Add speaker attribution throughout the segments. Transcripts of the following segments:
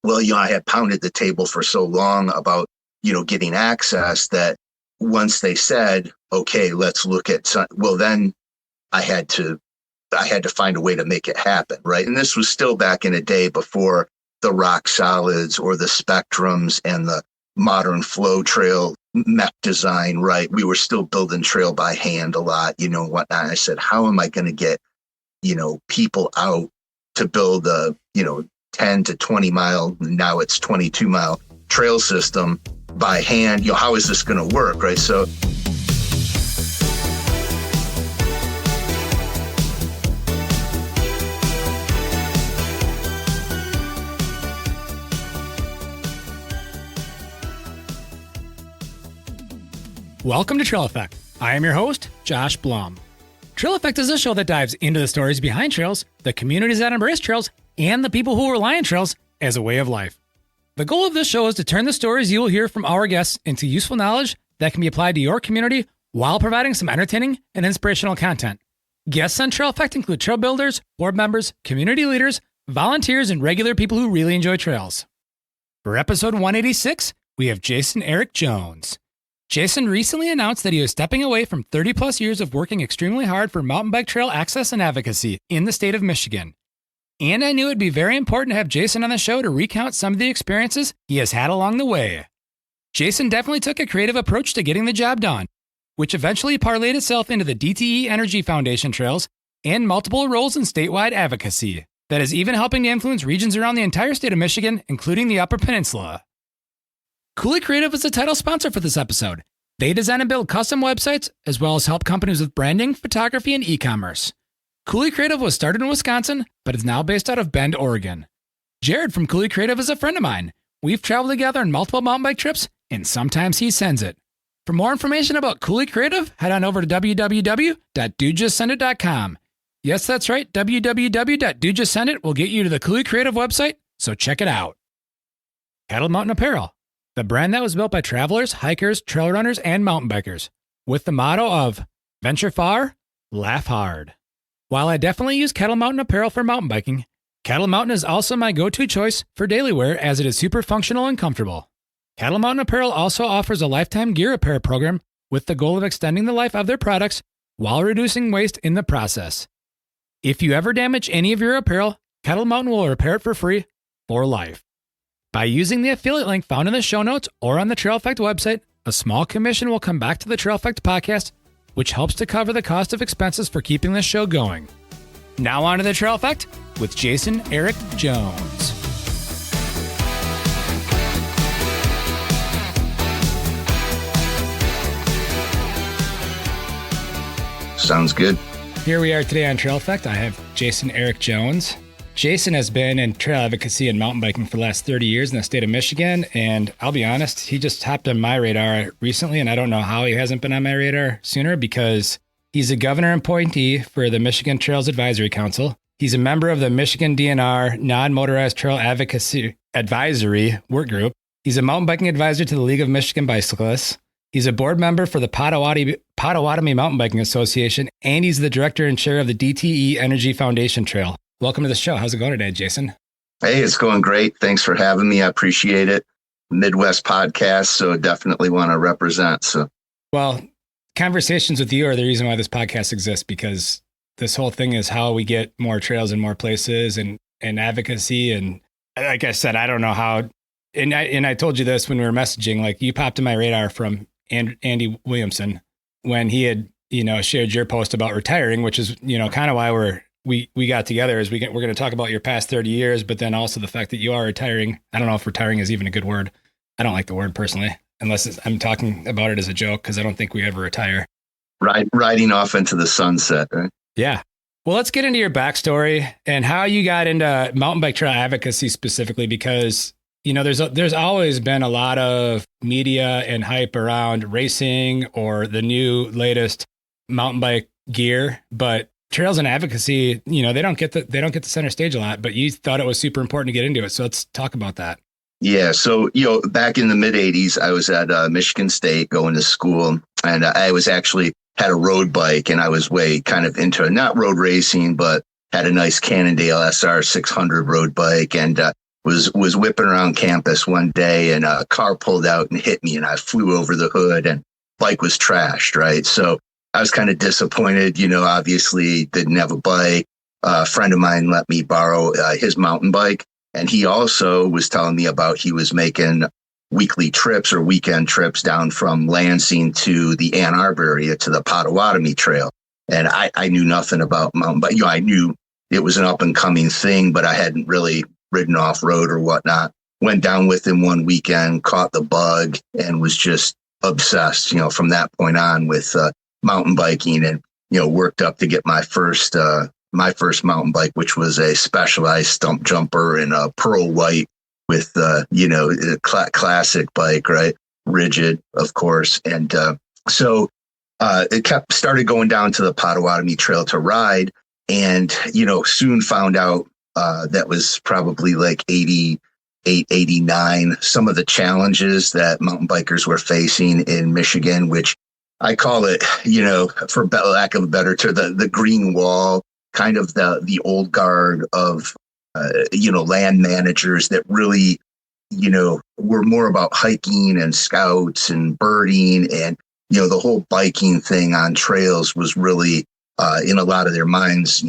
Speaker 1: well, I had pounded the table for so long about, getting access that once they said, okay, let's look at then I had to find a way to make it happen. Right. And this was still back in a day before the rock solids or the spectrums and the modern flow trail map design. Right. We were still building trail by hand a lot, whatnot. I said, how am I going to get, people out to build a, 10 to 20 mile, now it's 22 mile trail system by hand? How is this going to work? Right. So
Speaker 2: welcome to Trail Effect. I am your host, Josh Blum. Trail Effect is a show that dives into the stories behind trails, the communities that embrace trails, and the people who rely on trails as a way of life. The goal of this show is to turn the stories you will hear from our guests into useful knowledge that can be applied to your community while providing some entertaining and inspirational content. Guests on Trail Effect include trail builders, board members, community leaders, volunteers, and regular people who really enjoy trails. For episode 186, we have Jason Aric Jones. Jason recently announced that he was stepping away from 30 plus years of working extremely hard for mountain bike trail access and advocacy in the state of Michigan. And I knew it'd be very important to have Jason on the show to recount some of the experiences he has had along the way. Jason definitely took a creative approach to getting the job done, which eventually parlayed itself into the DTE Energy Foundation Trails and multiple roles in statewide advocacy that is even helping to influence regions around the entire state of Michigan, including the Upper Peninsula. Cooley Creative is the title sponsor for this episode. They design and build custom websites, as well as help companies with branding, photography, and e-commerce. Cooley Creative was started in Wisconsin, but is now based out of Bend, Oregon. Jared from Cooley Creative is a friend of mine. We've traveled together on multiple mountain bike trips, and sometimes he sends it. For more information about Cooley Creative, head on over to www.dudejustsendit.com. Yes, that's right, www.dudejustsendit will get you to the Cooley Creative website, so check it out. Kettle Mountain Apparel, the brand that was built by travelers, hikers, trail runners, and mountain bikers, with the motto of venture far, laugh hard. While I definitely use Kettle Mountain apparel for mountain biking, Kettle Mountain is also my go-to choice for daily wear as it is super functional and comfortable. Kettle Mountain Apparel also offers a lifetime gear repair program with the goal of extending the life of their products while reducing waste in the process. If you ever damage any of your apparel, Kettle Mountain will repair it for free for life. By using the affiliate link found in the show notes or on the Trail Effect website, a small commission will come back to the Trail Effect podcast, which helps to cover the cost of expenses for keeping this show going. Now on to the Trail Effect with Jason Aric Jones.
Speaker 1: Sounds good.
Speaker 2: Here we are today on Trail Effect. I have Jason Aric Jones. Jason has been in trail advocacy and mountain biking for the last 30 years in the state of Michigan, and I'll be honest, he just hopped on my radar recently, and I don't know how he hasn't been on my radar sooner because he's a governor appointee for the Michigan Trails Advisory Council. He's a member of the Michigan DNR Non-Motorized Trail Advocacy Advisory Work Group. He's a mountain biking advisor to the League of Michigan Bicyclists. He's a board member for the Potawatomi Mountain Biking Association, and he's the director and chair of the DTE Energy Foundation Trail. Welcome to the show. How's it going today, Jason?
Speaker 1: Hey, it's going great. Thanks for having me. I appreciate it. Midwest podcast, so definitely want to represent.
Speaker 2: Well, conversations with you are the reason why this podcast exists, because this whole thing is how we get more trails in more places and advocacy. And like I said, I don't know how, and I told you this when we were messaging, like you popped in my radar from Andy Williamson when he had, shared your post about retiring, which is, kind of why we got together is we're going to talk about your past 30 years, but then also the fact that you are retiring. I don't know if retiring is even a good word. I don't like the word personally, unless I'm talking about it as a joke, because I don't think we ever retire.
Speaker 1: Riding off into the sunset, right?
Speaker 2: Yeah. Well, let's get into your backstory and how you got into mountain bike trail advocacy specifically, because, there's always been a lot of media and hype around racing or the new latest mountain bike gear, but trails and advocacy, they don't get the center stage a lot, but you thought it was super important to get into it. So let's talk about that.
Speaker 1: Yeah. So, back in the mid 80s, I was at Michigan State going to school, and I was actually had a road bike, and I was way kind of into not road racing, but had a nice Cannondale SR 600 road bike, and was whipping around campus one day, and a car pulled out and hit me, and I flew over the hood, and bike was trashed, right? So I was kind of disappointed, obviously didn't have a bike. A friend of mine let me borrow his mountain bike. And he also was telling me about he was making weekly trips or weekend trips down from Lansing to the Ann Arbor area to the Potawatomi Trail. And I knew nothing about mountain bike. I knew it was an up and coming thing, but I hadn't really ridden off road or whatnot. Went down with him one weekend, caught the bug, and was just obsessed, from that point on with mountain biking, and, worked up to get my first mountain bike, which was a Specialized stump jumper in a pearl white with, a classic bike, right? Rigid, of course. And so it started going down to the Potawatomi Trail to ride, and, soon found out that was probably like 88, 89, some of the challenges that mountain bikers were facing in Michigan, which I call it, for lack of a better term, the green wall, kind of the old guard of, land managers that really, were more about hiking and scouts and birding, and, the whole biking thing on trails was really in a lot of their minds,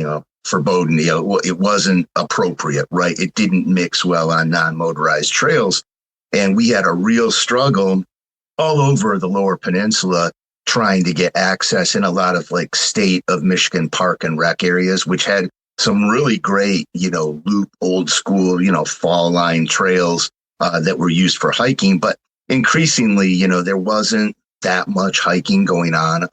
Speaker 1: foreboding. It wasn't appropriate, right? It didn't mix well on non-motorized trails. And we had a real struggle all over the Lower Peninsula trying to get access in a lot of like state of Michigan park and rec areas, which had some really great, loop, old school, fall line trails that were used for hiking. But increasingly, there wasn't that much hiking going on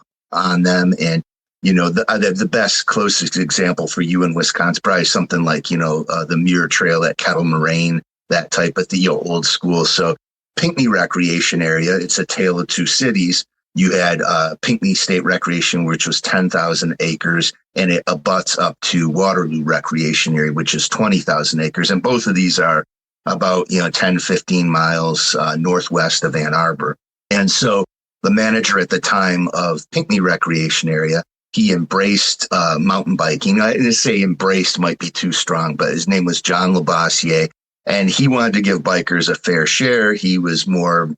Speaker 1: them. And, the best, closest example for you in Wisconsin, probably something like, the Muir Trail at Kettle Moraine, that type of the old school. So Pinckney Recreation Area, it's a tale of two cities. You had Pinckney State Recreation, which was 10,000 acres, and it abuts up to Waterloo Recreation Area, which is 20,000 acres. And both of these are about, 10, 15 miles northwest of Ann Arbor. And so the manager at the time of Pinckney Recreation Area, he embraced mountain biking. I say embraced might be too strong, but his name was John Labossiere, and he wanted to give bikers a fair share. He was more,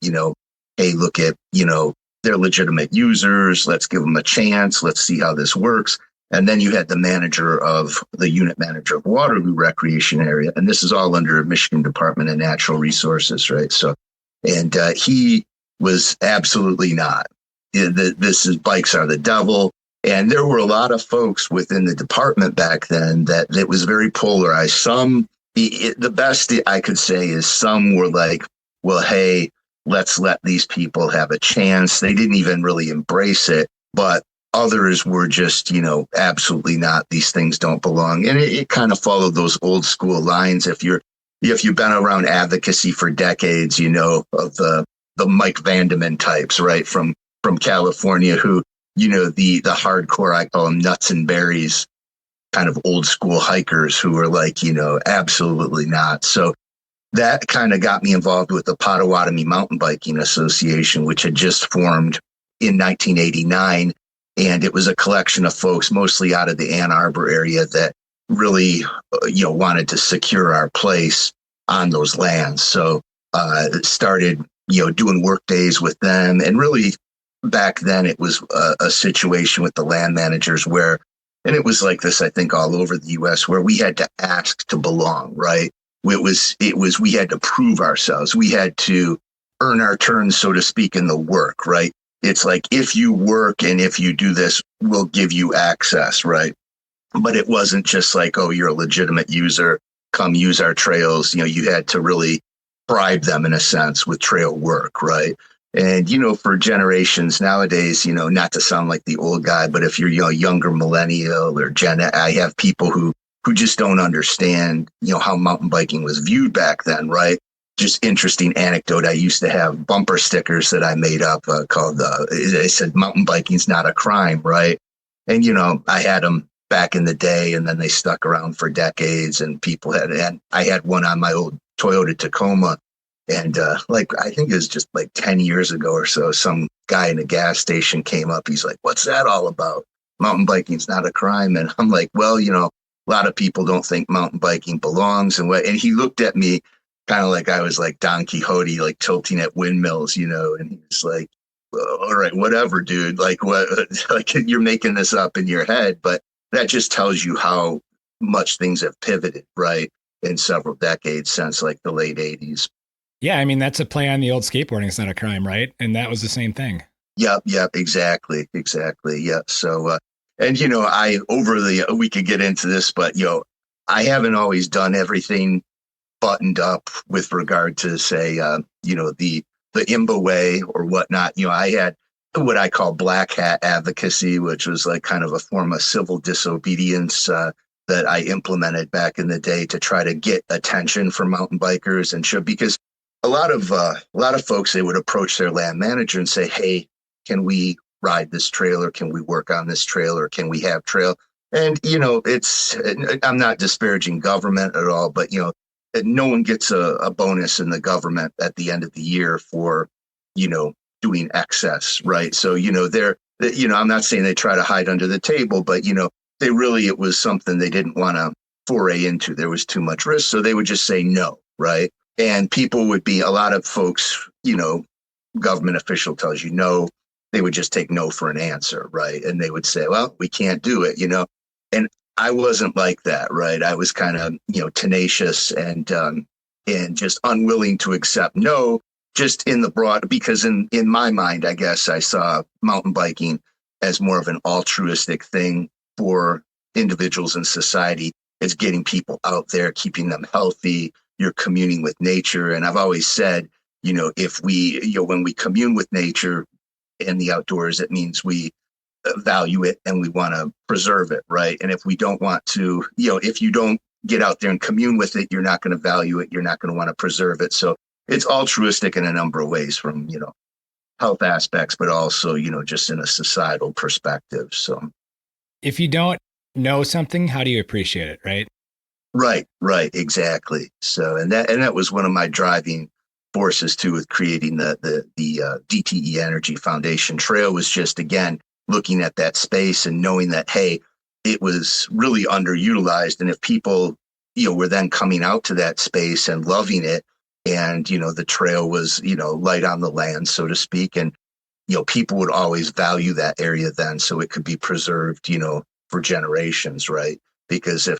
Speaker 1: hey, look at, they're legitimate users. Let's give them a chance. Let's see how this works. And then you had the unit manager of Waterloo Recreation Area. And this is all under Michigan Department of Natural Resources, right? So, and he was absolutely not. Bikes are the devil. And there were a lot of folks within the department back then that it was very polarized. The best I could say is some were like, well, hey, let's let these people have a chance. They didn't even really embrace it, but others were just, absolutely not. These things don't belong. And it kind of followed those old school lines. If you've been around advocacy for decades, of the Mike Vandeman types, right? From California, who, the hardcore, I call them nuts and berries, kind of old school hikers who are like, absolutely not. So that kind of got me involved with the Potawatomi Mountain Biking Association, which had just formed in 1989. And it was a collection of folks, mostly out of the Ann Arbor area, that really, wanted to secure our place on those lands. So it started, doing work days with them. And really, back then, it was a situation with the land managers where, and it was like this, I think, all over the U.S., where we had to ask to belong, right? We had to prove ourselves. We had to earn our turn, so to speak, in the work, right? It's like, if you work and if you do this, we'll give you access, right? But it wasn't just like, oh, you're a legitimate user, come use our trails. You had to really bribe them in a sense with trail work, right? And, for generations nowadays, not to sound like the old guy, but if you're a younger millennial or Gen, I have people who just don't understand, how mountain biking was viewed back then, right? Just interesting anecdote. I used to have bumper stickers that I made up called, they said, mountain biking's not a crime, right? And, I had them back in the day, and then they stuck around for decades, and I had one on my old Toyota Tacoma. And I think it was just like 10 years ago or so, some guy in a gas station came up. He's like, what's that all about? Mountain biking's not a crime. And I'm like, well, a lot of people don't think mountain biking belongs. And he looked at me kind of like I was like Don Quixote, like tilting at windmills, and he was like, well, all right, whatever, dude. Like what, like you're making this up in your head, but that just tells you how much things have pivoted, right? In several decades since like the late 80s.
Speaker 2: Yeah, I mean, that's a play on the old skateboarding. It's not a crime, right? And that was the same thing.
Speaker 1: Yep, exactly. Yep. So, and we could get into this, but I haven't always done everything buttoned up with regard to say, the IMBA way or whatnot. I had what I call black hat advocacy, which was like kind of a form of civil disobedience that I implemented back in the day to try to get attention from mountain bikers because a lot of folks, they would approach their land manager and say, hey, can we ride this trail, or can we work on this trail, or can we have trail? And, I'm not disparaging government at all, but, no one gets a bonus in the government at the end of the year for, doing excess, right? So, I'm not saying they try to hide under the table, but, it was something they didn't want to foray into. There was too much risk. So they would just say no, right? And a lot of folks, government official tells you no, they would just take no for an answer, right? And they would say, well, we can't do it, and I wasn't like that, right? I was kind of, tenacious and just unwilling to accept no, just in the broad, because in my mind, I guess I saw mountain biking as more of an altruistic thing for individuals in society. It's getting people out there, keeping them healthy. You're communing with nature. And I've always said, if when we commune with nature and the outdoors, it means we value it and we want to preserve it, right? And if we don't want to, if you don't get out there and commune with it, you're not going to value it. You're not going to want to preserve it. So it's altruistic in a number of ways, from, health aspects, but also, just in a societal perspective. So
Speaker 2: if you don't know something, how do you appreciate it, right?
Speaker 1: Right, exactly. So, and that was one of my driving forces too, with creating the DTE Energy Foundation Trail, was just, again, looking at that space and knowing that, hey, it was really underutilized. And if people, were then coming out to that space and loving it, and, the trail was, light on the land, so to speak. And, people would always value that area then, so it could be preserved, for generations, right? Because if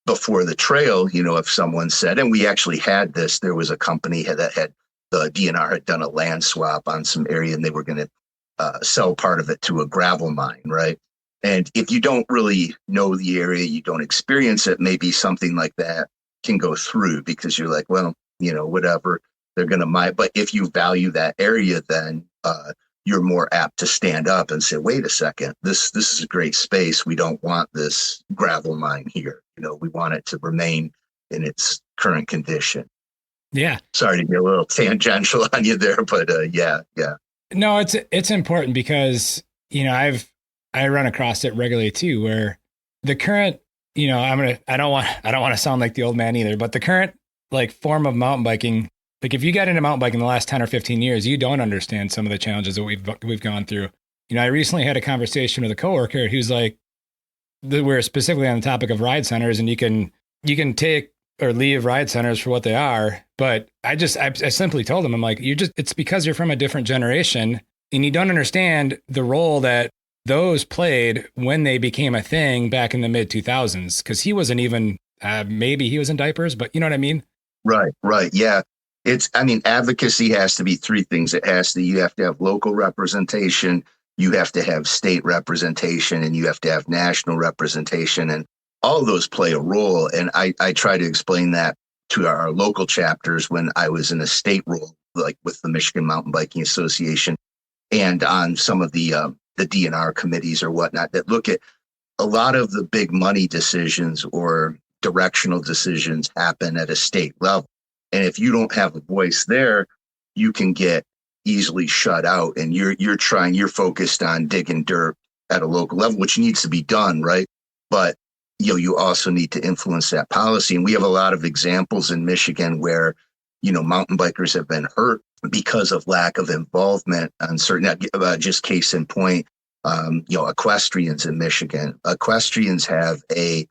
Speaker 1: before the trail, if someone said, and we actually had this, there was a company that had, the DNR had done a land swap on some area, and they were going to sell part of it to a gravel mine, right? And if you don't really know the area, you don't experience it, maybe something like that can go through, because you're like, well, whatever, they're going to mine. But if you value that area, then you're more apt to stand up and say, wait a second, this is a great space. We don't want this gravel mine here. We want it to remain in its current condition.
Speaker 2: Yeah.
Speaker 1: Sorry to be a little tangential on you there, but yeah.
Speaker 2: No, it's important because, I run across it regularly too, where the current, I don't want to sound like the old man either, but the current like form of mountain biking, like if you got into mountain biking in the last 10 or 15 years, you don't understand some of the challenges that we've gone through. I recently had a conversation with a coworker who's like, we're specifically on the topic of ride centers, and you can take or leave ride centers for what they are. But I simply told him, I'm like, it's because you're from a different generation and you don't understand the role that those played when they became a thing back in the mid 2000s. Cause he wasn't even, maybe he was in diapers, but you know what I mean?
Speaker 1: Right. Yeah. Advocacy has to be three things. You have to have local representation, you have to have state representation, and you have to have national representation. And all of those play a role. And I try to explain that to our local chapters when I was in a state role, like with the Michigan Mountain Biking Association, and on some of the DNR committees or whatnot, that look at a lot of the big money decisions or directional decisions happen at a state level. And if you don't have a voice there, you can get easily shut out. And you're focused on digging dirt at a local level, which needs to be done, right? But you also need to influence that policy. And we have a lot of examples in Michigan where, mountain bikers have been hurt because of lack of involvement on certain, just case in point, equestrians in Michigan. Equestrians have a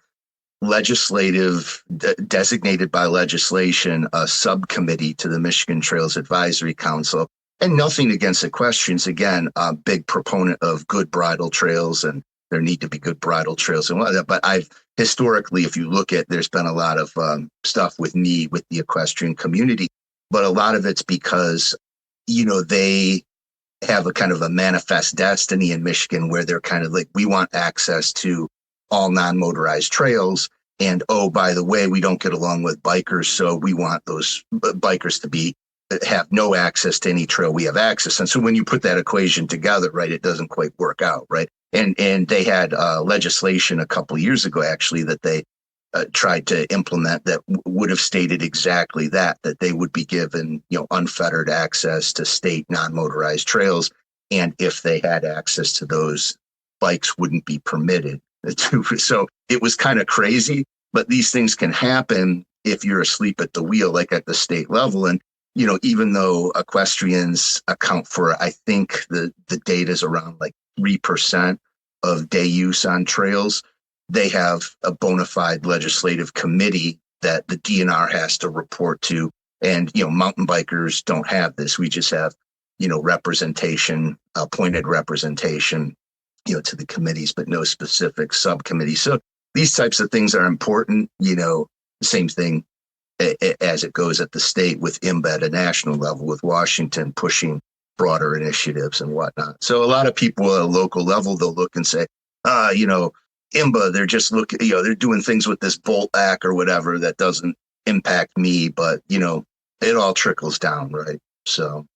Speaker 1: designated by legislation, a subcommittee to the Michigan Trails Advisory Council. And nothing against equestrians. Again, a big proponent of good bridle trails, and there need to be good bridle trails and whatnot. But I've historically, if you look at, there's been a lot of stuff with me with the equestrian community, but a lot of it's because, they have a kind of a manifest destiny in Michigan where they're kind of like, we want access to all non-motorized trails. And, oh, by the way, we don't get along with bikers. So we want those bikers to have no access to any trail we have access. And so when you put that equation together, right, it doesn't quite work out, right? And they had legislation a couple of years ago, actually, that they tried to implement that would have stated exactly that they would be given, unfettered access to state non-motorized trails. And if they had access to those, bikes wouldn't be permitted. So it was kind of crazy, but these things can happen if you're asleep at the wheel, like at the state level. And, even though equestrians account for, I think the data is around like 3% of day use on trails, they have a bona fide legislative committee that the DNR has to report to. And, mountain bikers don't have this. We just have, representation, appointed representation, to the committees, but no specific subcommittee. So these types of things are important, same thing as it goes at the state with IMBA at a national level, with Washington pushing broader initiatives and whatnot. So a lot of people at a local level, they'll look and say, IMBA, they're just looking, they're doing things with this Bolt Act or whatever that doesn't impact me, but, it all trickles down, right? So.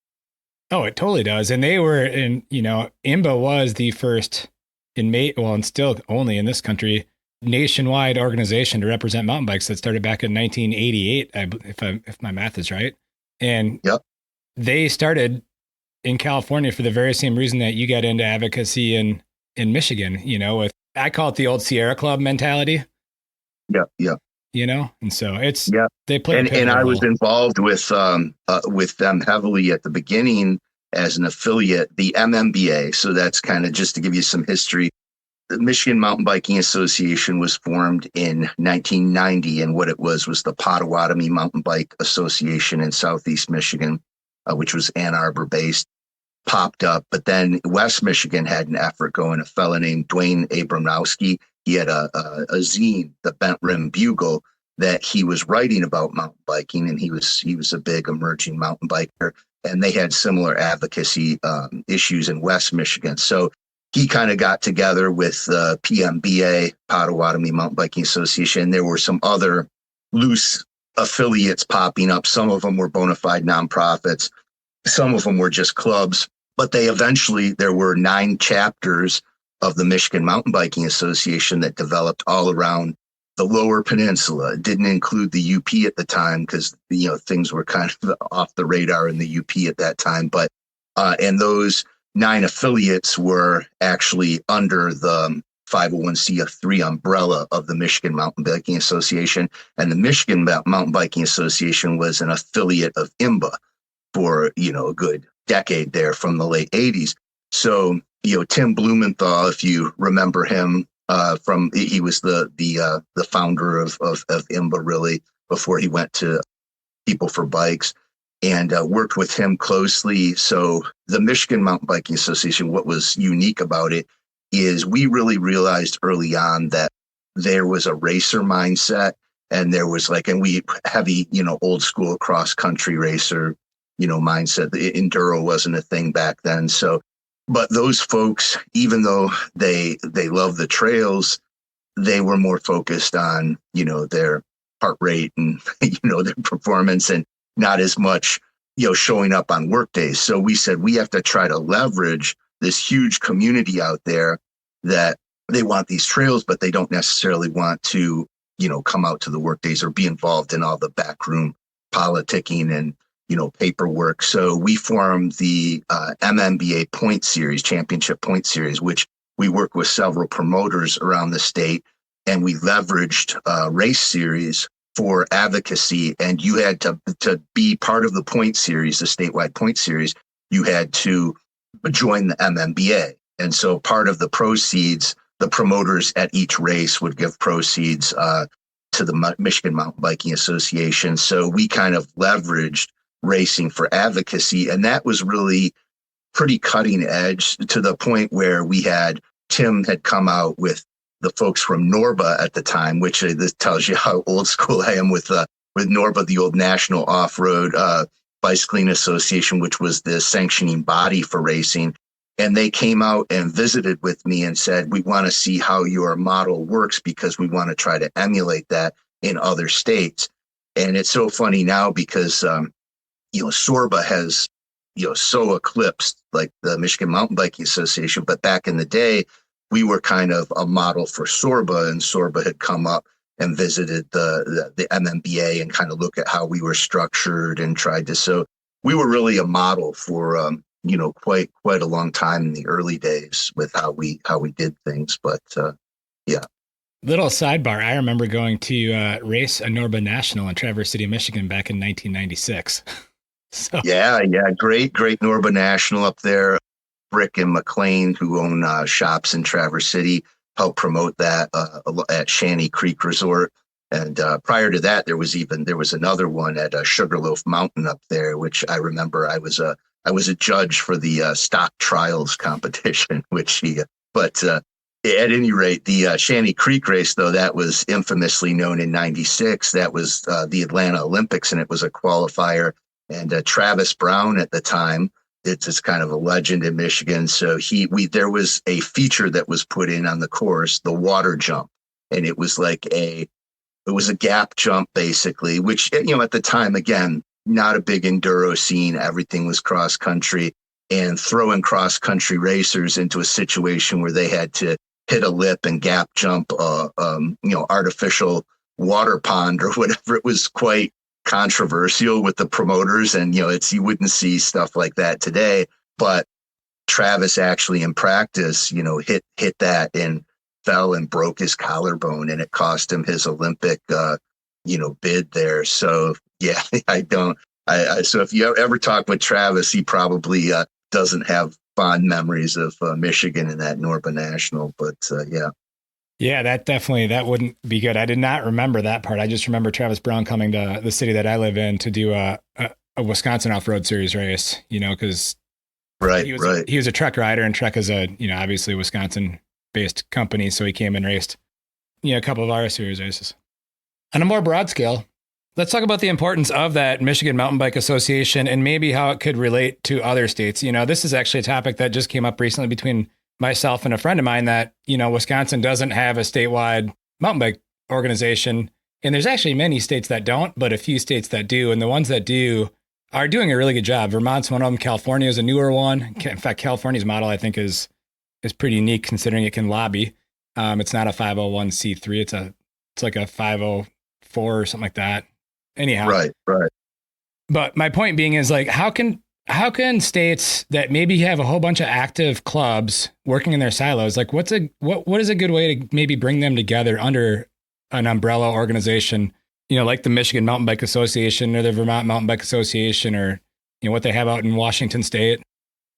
Speaker 2: Oh, it totally does. And they were IMBA was the first and still only in this country, nationwide organization to represent mountain bikes that started back in 1988, if my math is right. And
Speaker 1: yep.
Speaker 2: They started in California for the very same reason that you got into advocacy in Michigan, with, I call it the old Sierra Club mentality.
Speaker 1: Yeah.
Speaker 2: And so they play.
Speaker 1: And I was involved with them heavily at the beginning as an affiliate, the MMBA. So that's kind of just to give you some history. The Michigan Mountain Biking Association was formed in 1990, and what it was the Potawatomi Mountain Bike Association in Southeast Michigan, which was Ann Arbor based, popped up. But then West Michigan had an effort going. A fellow named Dwayne Abramowski, he had a zine, the Bent Rim Bugle, that he was writing about mountain biking, and he was a big emerging mountain biker, and they had similar advocacy issues in West Michigan. So he kind of got together with PMBA, Potawatomi Mountain Biking Association. There were some other loose affiliates popping up. Some of them were bona fide nonprofits. Some of them were just clubs. But there were 9 chapters of the Michigan Mountain Biking Association that developed all around the Lower Peninsula. It didn't include the UP at the time because, things were kind of off the radar in the UP at that time. But, and those 9 affiliates were actually under the 501c3 umbrella of the Michigan Mountain Biking Association. And the Michigan Mountain Biking Association was an affiliate of IMBA for, a good decade there from the late 80s. So, Tim Blumenthal, if you remember him, he was the founder of IMBA really before he went to People for Bikes, and worked with him closely. So the Michigan Mountain Biking Association, what was unique about it is we really realized early on that there was a racer mindset, and there was heavy, old school cross country racer, mindset. The enduro wasn't a thing back then. So, but those folks, even though they love the trails, they were more focused on, their heart rate and, their performance, and not as much, showing up on work days. So we said, we have to try to leverage this huge community out there that they want these trails, but they don't necessarily want to, come out to the work days or be involved in all the backroom politicking and, paperwork. So we formed the MMBA Point Series, Championship Point Series, which we work with several promoters around the state, and we leveraged race series for advocacy. And you had to be part of the point series, the statewide point series, you had to join the MMBA. And so part of the proceeds, the promoters at each race would give proceeds to the Michigan Mountain Biking Association. So we kind of leveraged racing for advocacy. And that was really pretty cutting edge to the point where Tim had come out with the folks from NORBA at the time, which this tells you how old school I am with NORBA, the old National Off-Road Bicycling Association, which was the sanctioning body for racing. And they came out and visited with me and said, we want to see how your model works because we want to try to emulate that in other states. And it's so funny now because, SORBA has, so eclipsed like the Michigan Mountain Biking Association. But back in the day, we were kind of a model for SORBA, and SORBA had come up and visited the MMBA and kind of look at how we were structured and tried to. So we were really a model for, quite a long time in the early days with how we did things. But yeah.
Speaker 2: Little sidebar. I remember going to race a NORBA National in Traverse City, Michigan back in 1996. So
Speaker 1: Yeah. Great NORBA National up there. Rick and McLean, who own shops in Traverse City, helped promote that at Shanty Creek Resort. And prior to that, there was another one at Sugarloaf Mountain up there, which I remember I was a judge for the stock trials competition, but at any rate, the Shanty Creek race, though, that was infamously known in '96. That was the Atlanta Olympics, and it was a qualifier. And Travis Brown at the time, it's kind of a legend in Michigan. So there was a feature that was put in on the course, the water jump. And it was it was a gap jump basically, which, at the time, again, not a big enduro scene. Everything was cross country, and throwing cross country racers into a situation where they had to hit a lip and gap jump, artificial water pond or whatever. It was quite controversial with the promoters, and you wouldn't see stuff like that today. But Travis actually in practice, hit that and fell and broke his collarbone, and it cost him his Olympic bid there. So yeah, so if you ever talk with Travis, he probably doesn't have fond memories of Michigan and that NORBA National, but yeah.
Speaker 2: Yeah, that wouldn't be good. I did not remember that part. I just remember Travis Brown coming to the city that I live in to do a Wisconsin off-road series race, because he was a Trek rider, and Trek is obviously a Wisconsin-based company. So he came and raced, a couple of our series races. On a more broad scale, let's talk about the importance of that Michigan Mountain Bike Association and maybe how it could relate to other states. This is actually a topic that just came up recently between myself and a friend of mine that, Wisconsin doesn't have a statewide mountain bike organization. And there's actually many states that don't, but a few states that do. And the ones that do are doing a really good job. Vermont's one of them. California is a newer one. In fact, California's model, I think, is pretty unique considering it can lobby. It's not a 501c3. It's like a 504 or something like that. Anyhow.
Speaker 1: Right.
Speaker 2: But my point being is how can states that maybe have a whole bunch of active clubs working in their silos, what is a good way to maybe bring them together under an umbrella organization, like the Michigan Mountain Bike Association or the Vermont Mountain Bike Association, or, what they have out in Washington State?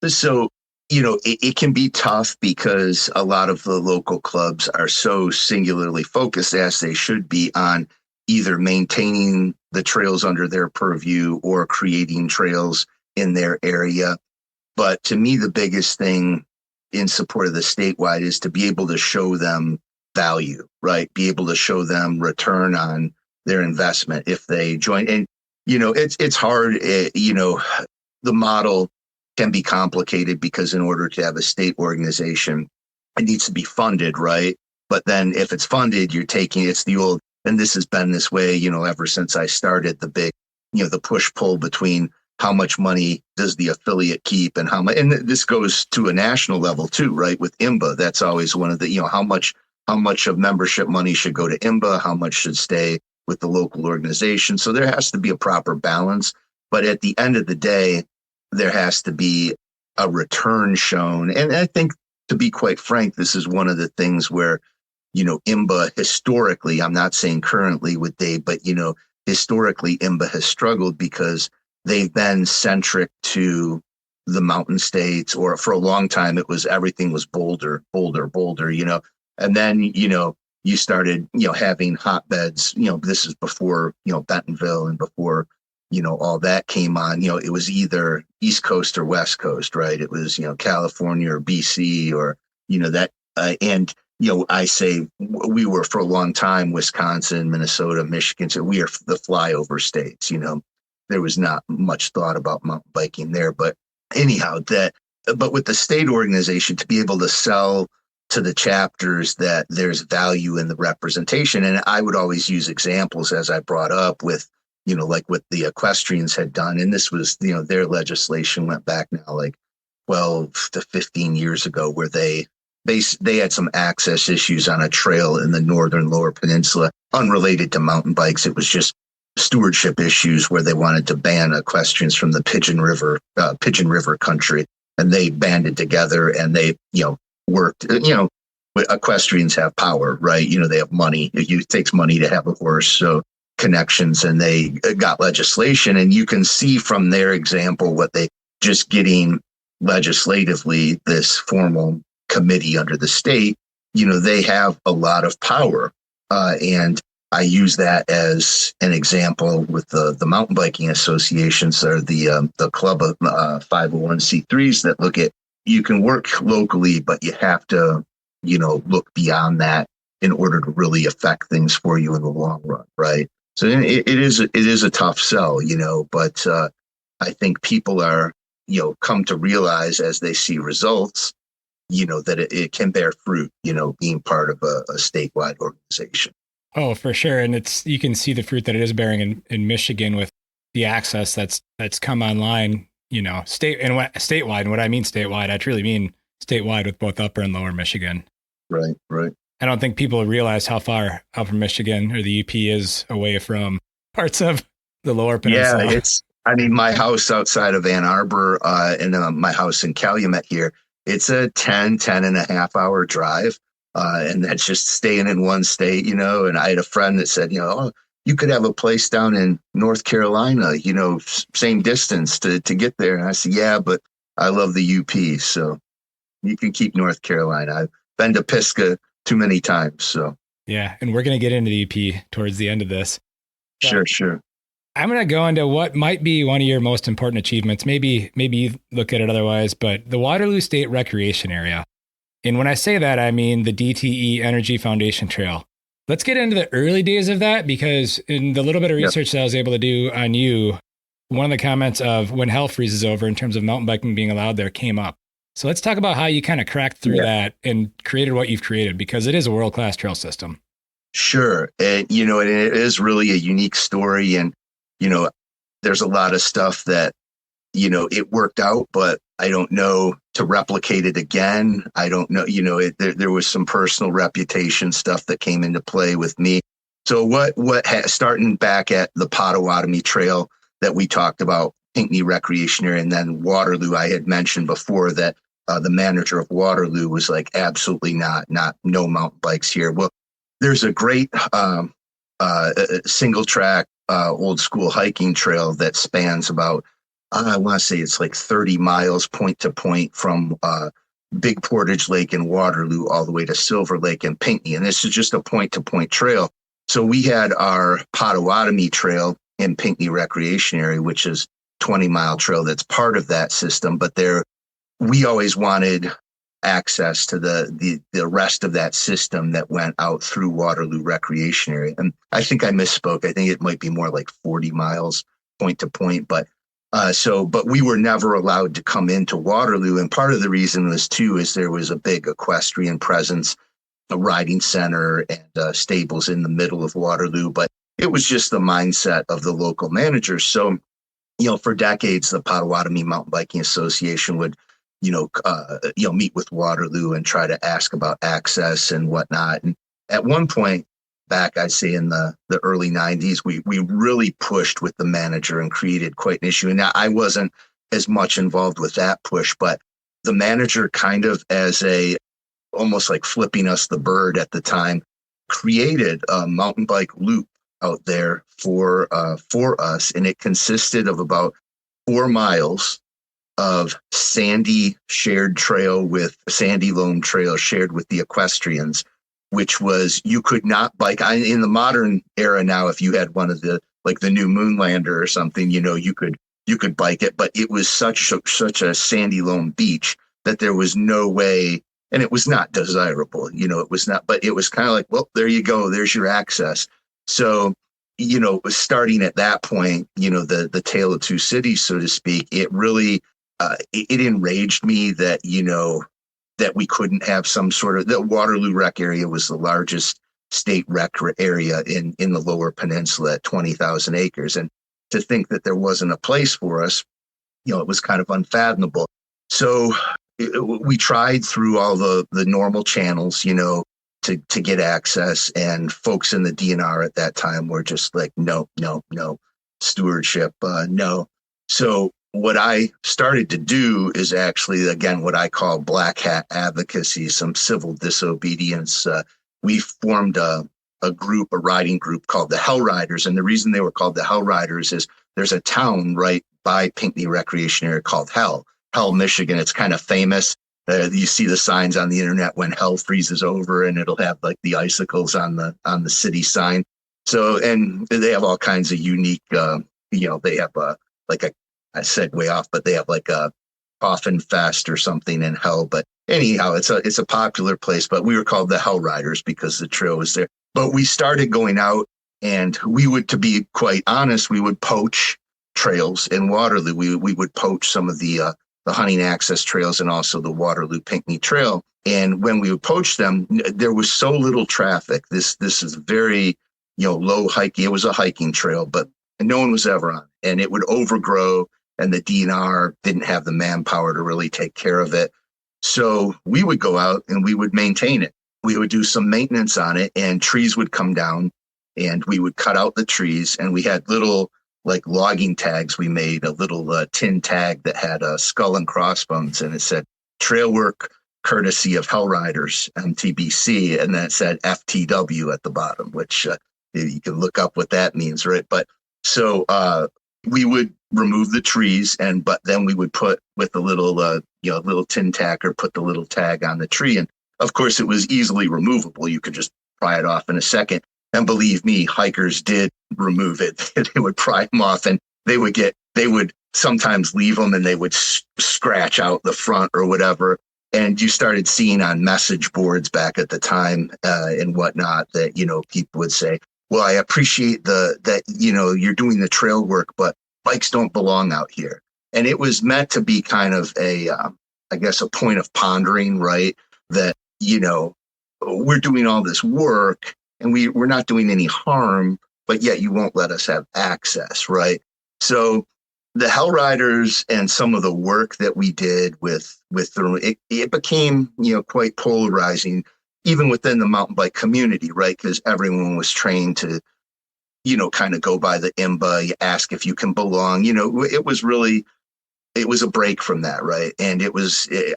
Speaker 1: So, it can be tough because a lot of the local clubs are so singularly focused, as they should be, on either maintaining the trails under their purview or creating trails in their area. But to me, the biggest thing in support of the statewide is to be able to show them value, right? Be able to show them return on their investment if they join. And, it's hard, the model can be complicated because in order to have a state organization, it needs to be funded, right? But then if it's funded, it's the old, and this has been this way, ever since I started, the big, the push-pull between how much money does the affiliate keep and how much, and this goes to a national level too, right? With IMBA, that's always one of the, how much of membership money should go to IMBA, how much should stay with the local organization. So there has to be a proper balance. But at the end of the day, there has to be a return shown. And I think, to be quite frank, this is one of the things where, IMBA historically, I'm not saying currently with Dave, but, historically IMBA has struggled because they've been centric to the mountain states, or for a long time, everything was Boulder. And then, you started, having hotbeds, this is before, Bentonville and before, all that came on. It was either East Coast or West Coast, right? It was, California or BC or, that, and, I say we were for a long time, Wisconsin, Minnesota, Michigan. So we are the flyover states, there was not much thought about mountain biking there. But anyhow, but with the state organization to be able to sell to the chapters that there's value in the representation. And I would always use examples as I brought up with, like what the equestrians had done. And this was, their legislation went back now like 12 to 15 years ago, where they had some access issues on a trail in the northern Lower Peninsula, unrelated to mountain bikes. It was just stewardship issues where they wanted to ban equestrians from the Pigeon River country. And they banded together and they, worked, equestrians have power, right? They have money. It takes money to have a horse. So connections, and they got legislation. And you can see from their example what they just getting legislatively this formal committee under the state, they have a lot of power. And I use that as an example with the mountain biking associations or the club of 501c3s that look at, you can work locally, but you have to, look beyond that in order to really affect things for you in the long run, right? So it is a tough sell, but I think people are, come to realize as they see results, that it can bear fruit, being part of a statewide organization.
Speaker 2: Oh, for sure. And you can see the fruit that it is bearing in Michigan with the access that's come online, statewide. And what I mean statewide, I truly mean statewide with both Upper and Lower Michigan.
Speaker 1: Right.
Speaker 2: I don't think people realize how far Upper Michigan or the UP is away from parts of the Lower Peninsula.
Speaker 1: Yeah, my house outside of Ann Arbor and my house in Calumet here, it's a 10 and a half hour drive. And that's just staying in one state, and I had a friend that said, oh, you could have a place down in North Carolina, same distance to get there. And I said, yeah, but I love the UP. So you can keep North Carolina. I've been to Pisgah too many times. So
Speaker 2: yeah. And we're going to get into the UP towards the end of this.
Speaker 1: Sure.
Speaker 2: I'm going to go into what might be one of your most important achievements. Maybe you look at it otherwise, but the Waterloo State Recreation Area. And when I say that, I mean the DTE Energy Foundation Trail. Let's get into the early days of that, because in the little bit of research that I was able to do on you, one of the comments of when hell freezes over in terms of mountain biking being allowed there came up. So let's talk about how you kind of cracked through that and created what you've created, because it is a world-class trail system.
Speaker 1: Sure. And, and it is really a unique story. And, there's a lot of stuff that, it worked out, but I don't know to replicate it again. I don't know, there was some personal reputation stuff that came into play with me. So starting back at the Potawatomi Trail that we talked about, Pinckney Recreation Area, and then Waterloo, I had mentioned before that the manager of Waterloo was like, absolutely no mountain bikes here. Well, there's a great single track old school hiking trail that spans about, I want to say it's like 30 miles point to point from Big Portage Lake in Waterloo all the way to Silver Lake in Pinckney. And this is just a point to point trail. So we had our Potawatomi Trail in Pinckney Recreation Area, which is 20-mile trail that's part of that system. But we always wanted access to the rest of that system that went out through Waterloo Recreation Area. And I think I misspoke. I think it might be more like 40 miles point to point, but we were never allowed to come into Waterloo. And part of the reason was too, is there was a big equestrian presence, a riding center and stables in the middle of Waterloo, but it was just the mindset of the local managers. So, for decades, the Potawatomi Mountain Biking Association would meet with Waterloo and try to ask about access and whatnot. And at one point back, I'd say in the early 90s, we really pushed with the manager and created quite an issue. And I wasn't as much involved with that push, but the manager kind of as almost like flipping us the bird at the time, created a mountain bike loop out there for us. And it consisted of about 4 miles of sandy loam trail shared with the equestrians. which was you could not bike in the modern era. Now, if you had one of the, like the new Moonlander or something, you could bike it, but it was such a sandy loam beach that there was no way, and it was not desirable. It was not, but it was kind of like, well, there you go, there's your access. So, starting at that point, the tale of two cities, so to speak, it really, it enraged me that, that we couldn't have some sort of, the Waterloo Rec area was the largest state rec area in the Lower Peninsula at 20,000 acres. And to think that there wasn't a place for us, it was kind of unfathomable. So we tried through all the normal channels, to get access, and folks in the DNR at that time were just like, no, stewardship, no. So what I started to do is actually, again, what I call black hat advocacy, some civil disobedience. We formed a riding group called the Hell Riders. And the reason they were called the Hell Riders is there's a town right by Pinckney Recreation Area called Hell, Michigan. It's kind of famous. You see the signs on the internet when hell freezes over, and it'll have like the icicles on the city sign. So, and they have all kinds of unique, they have I said way off, but they have like a coffin fest or something in hell. But anyhow, it's a popular place, but we were called the Hell Riders because the trail was there. But we started going out, and we would, to be quite honest, we would poach trails in Waterloo. We would poach some of the hunting access trails and also the Waterloo Pinckney Trail. And when we would poach them, there was so little traffic. This is very, low hiking. It was a hiking trail, but no one was ever on it. And it would overgrow, and the DNR didn't have the manpower to really take care of it. So we would go out and we would maintain it. We would do some maintenance on it, and trees would come down, and we would cut out the trees, and we had little like logging tags. We made a little tin tag that had a skull and crossbones, and it said trail work courtesy of Hell Riders, MTBC, and then it said FTW at the bottom, which you can look up what that means, right? But so we would remove the trees, but then we would put with the little little tin tacker, put the little tag on the tree, and of course it was easily removable. You could just pry it off in a second. And believe me, hikers did remove it. They would pry them off, and they would sometimes leave them, and they would scratch out the front or whatever. And you started seeing on message boards back at the time and whatnot that, people would say, well, I appreciate that, you're doing the trail work, but bikes don't belong out here. And it was meant to be kind of a point of pondering, right? That, we're doing all this work, and we're not doing any harm, but yet you won't let us have access, right? So the Hell Riders and some of the work that we did with it became, quite polarizing, even within the mountain bike community, right? Because everyone was trained to, kind of go by the IMBA, you ask if you can belong. It was a break from that, right? And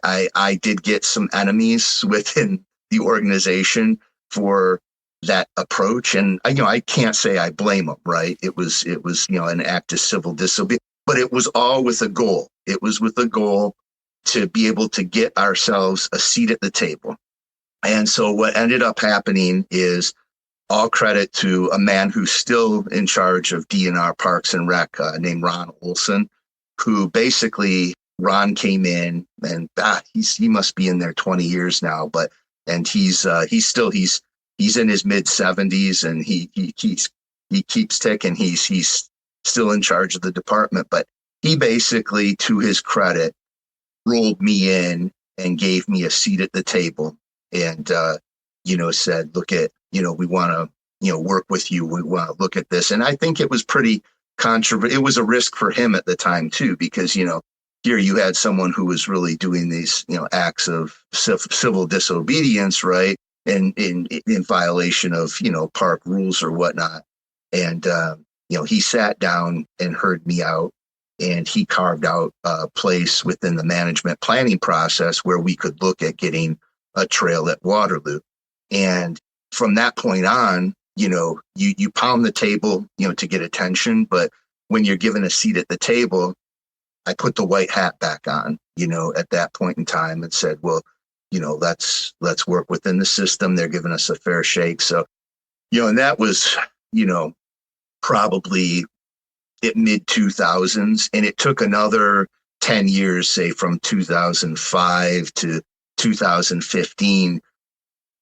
Speaker 1: I did get some enemies within the organization for that approach. And, I can't say I blame them, right? It was, an act of civil disobedience, but it was all with a goal. It was with a goal to be able to get ourselves a seat at the table. And so what ended up happening is all credit to a man who's still in charge of DNR Parks and Rec named Ron Olson, who basically Ron came in and he must be in there 20 years now, and he's in his mid 70s, and he keeps ticking. He's still in charge of the department, but he basically, to his credit, rolled me in and gave me a seat at the table, and said, look at, we want to, work with you. We want to look at this. And I think it was pretty controversial. It was a risk for him at the time too, because, here you had someone who was really doing these, acts of civil disobedience, right? And in violation of, park rules or whatnot. And, he sat down and heard me out, and he carved out a place within the management planning process where we could look at getting a trail at Waterloo. And from that point on, you pound the table, to get attention. But when you're given a seat at the table, I put the white hat back on, at that point in time, and said, well, let's work within the system. They're giving us a fair shake. So, and that was, probably at mid 2000s. And it took another 10 years, say from 2005 to 2015,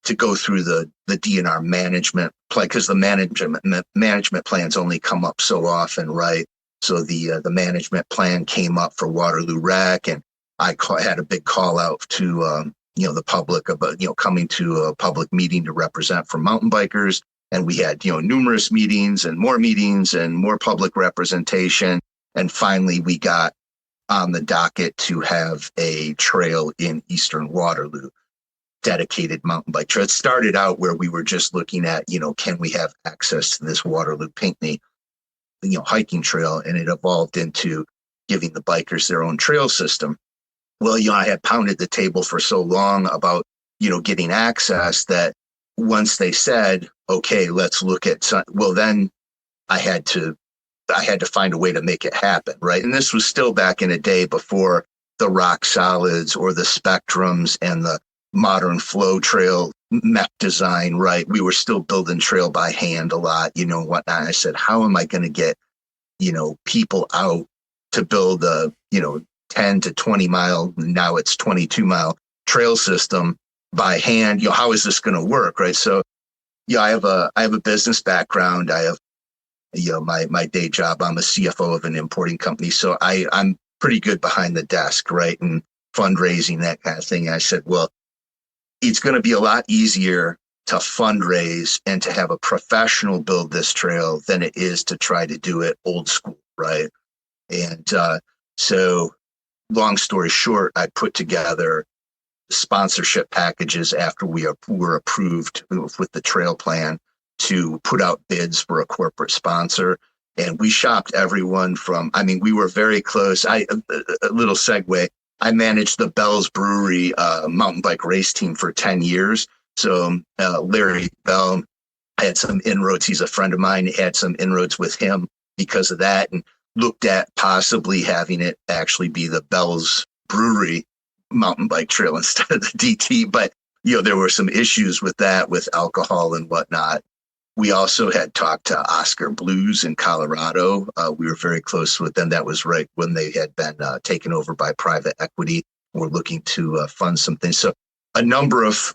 Speaker 1: to go through the DNR management plan, because the management plans only come up so often, right? So the management plan came up for Waterloo Rec, and I had a big call out to the public about coming to a public meeting to represent for mountain bikers, and we had numerous meetings and more public representation, and finally we got on the docket to have a trail in Eastern Waterloo, dedicated mountain bike trail. It started out where we were just looking at, can we have access to this Waterloo Pinckney, hiking trail, and it evolved into giving the bikers their own trail system. Well, I had pounded the table for so long about, getting access that once they said, okay, let's look at then I had to find a way to make it happen, right? And this was still back in a day before the rock solids or the spectrums and the modern flow trail mech design, right? We were still building trail by hand a lot, whatnot. I said, how am I going to get, people out to build a, 10 to 20 mile, now it's 22 mile trail system by hand? How is this going to work, right? So, I have a business background. I have, my day job. I'm a CFO of an importing company. So I'm pretty good behind the desk, right? And fundraising, that kind of thing. And I said, well, it's going to be a lot easier to fundraise and to have a professional build this trail than it is to try to do it old school, right? And so long story short, I put together sponsorship packages after we were approved with the trail plan to put out bids for a corporate sponsor. And we shopped everyone from, we were very close. A little segue. I managed the Bell's Brewery mountain bike race team for 10 years. So Larry Bell had some inroads. He's a friend of mine. Had some inroads with him because of that, and looked at possibly having it actually be the Bell's Brewery mountain bike trail instead of the DT. But, there were some issues with that, with alcohol and whatnot. We also had talked to Oscar Blues in Colorado. We were very close with them. That was right when they had been taken over by private equity. We're looking to fund some things. So a number of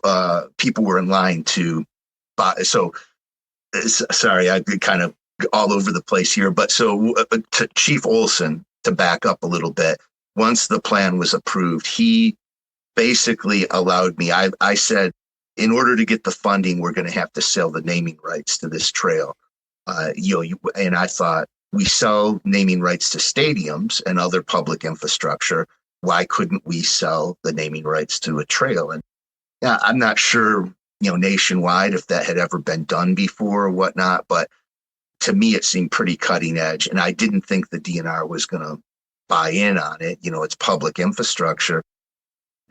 Speaker 1: people were in line to buy. So sorry, I kind of all over the place here. But so to Chief Olson, to back up a little bit, once the plan was approved, he basically allowed me. I said, in order to get the funding, we're going to have to sell the naming rights to this trail. And I thought, we sell naming rights to stadiums and other public infrastructure. Why couldn't we sell the naming rights to a trail? And I'm not sure, nationwide, if that had ever been done before or whatnot. But to me, it seemed pretty cutting edge. And I didn't think the DNR was going to buy in on it. It's public infrastructure.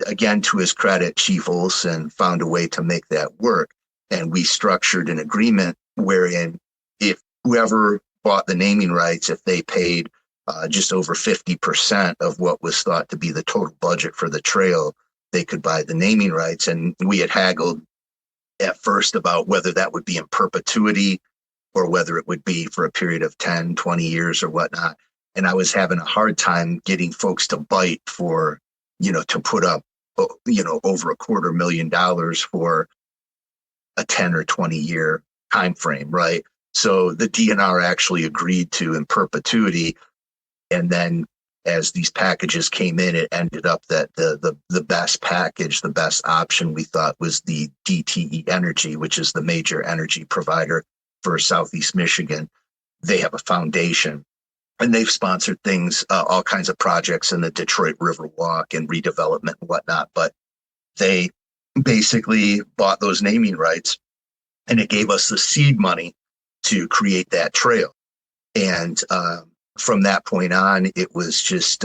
Speaker 1: Again, to his credit, Chief Olson found a way to make that work. And we structured an agreement wherein if whoever bought the naming rights, if they paid just over 50% of what was thought to be the total budget for the trail, they could buy the naming rights. And we had haggled at first about whether that would be in perpetuity or whether it would be for a period of 10, 20 years or whatnot. And I was having a hard time getting folks to bite for, to put up, over $250,000 for a 10 or 20 year time frame, right? So the DNR actually agreed to in perpetuity. And then as these packages came in, it ended up that the best package, the best option we thought was the DTE Energy, which is the major energy provider for Southeast Michigan. They have a foundation, and they've sponsored things, all kinds of projects in the Detroit River Walk and redevelopment and whatnot. But they basically bought those naming rights, and it gave us the seed money to create that trail. And from that point on, it was just,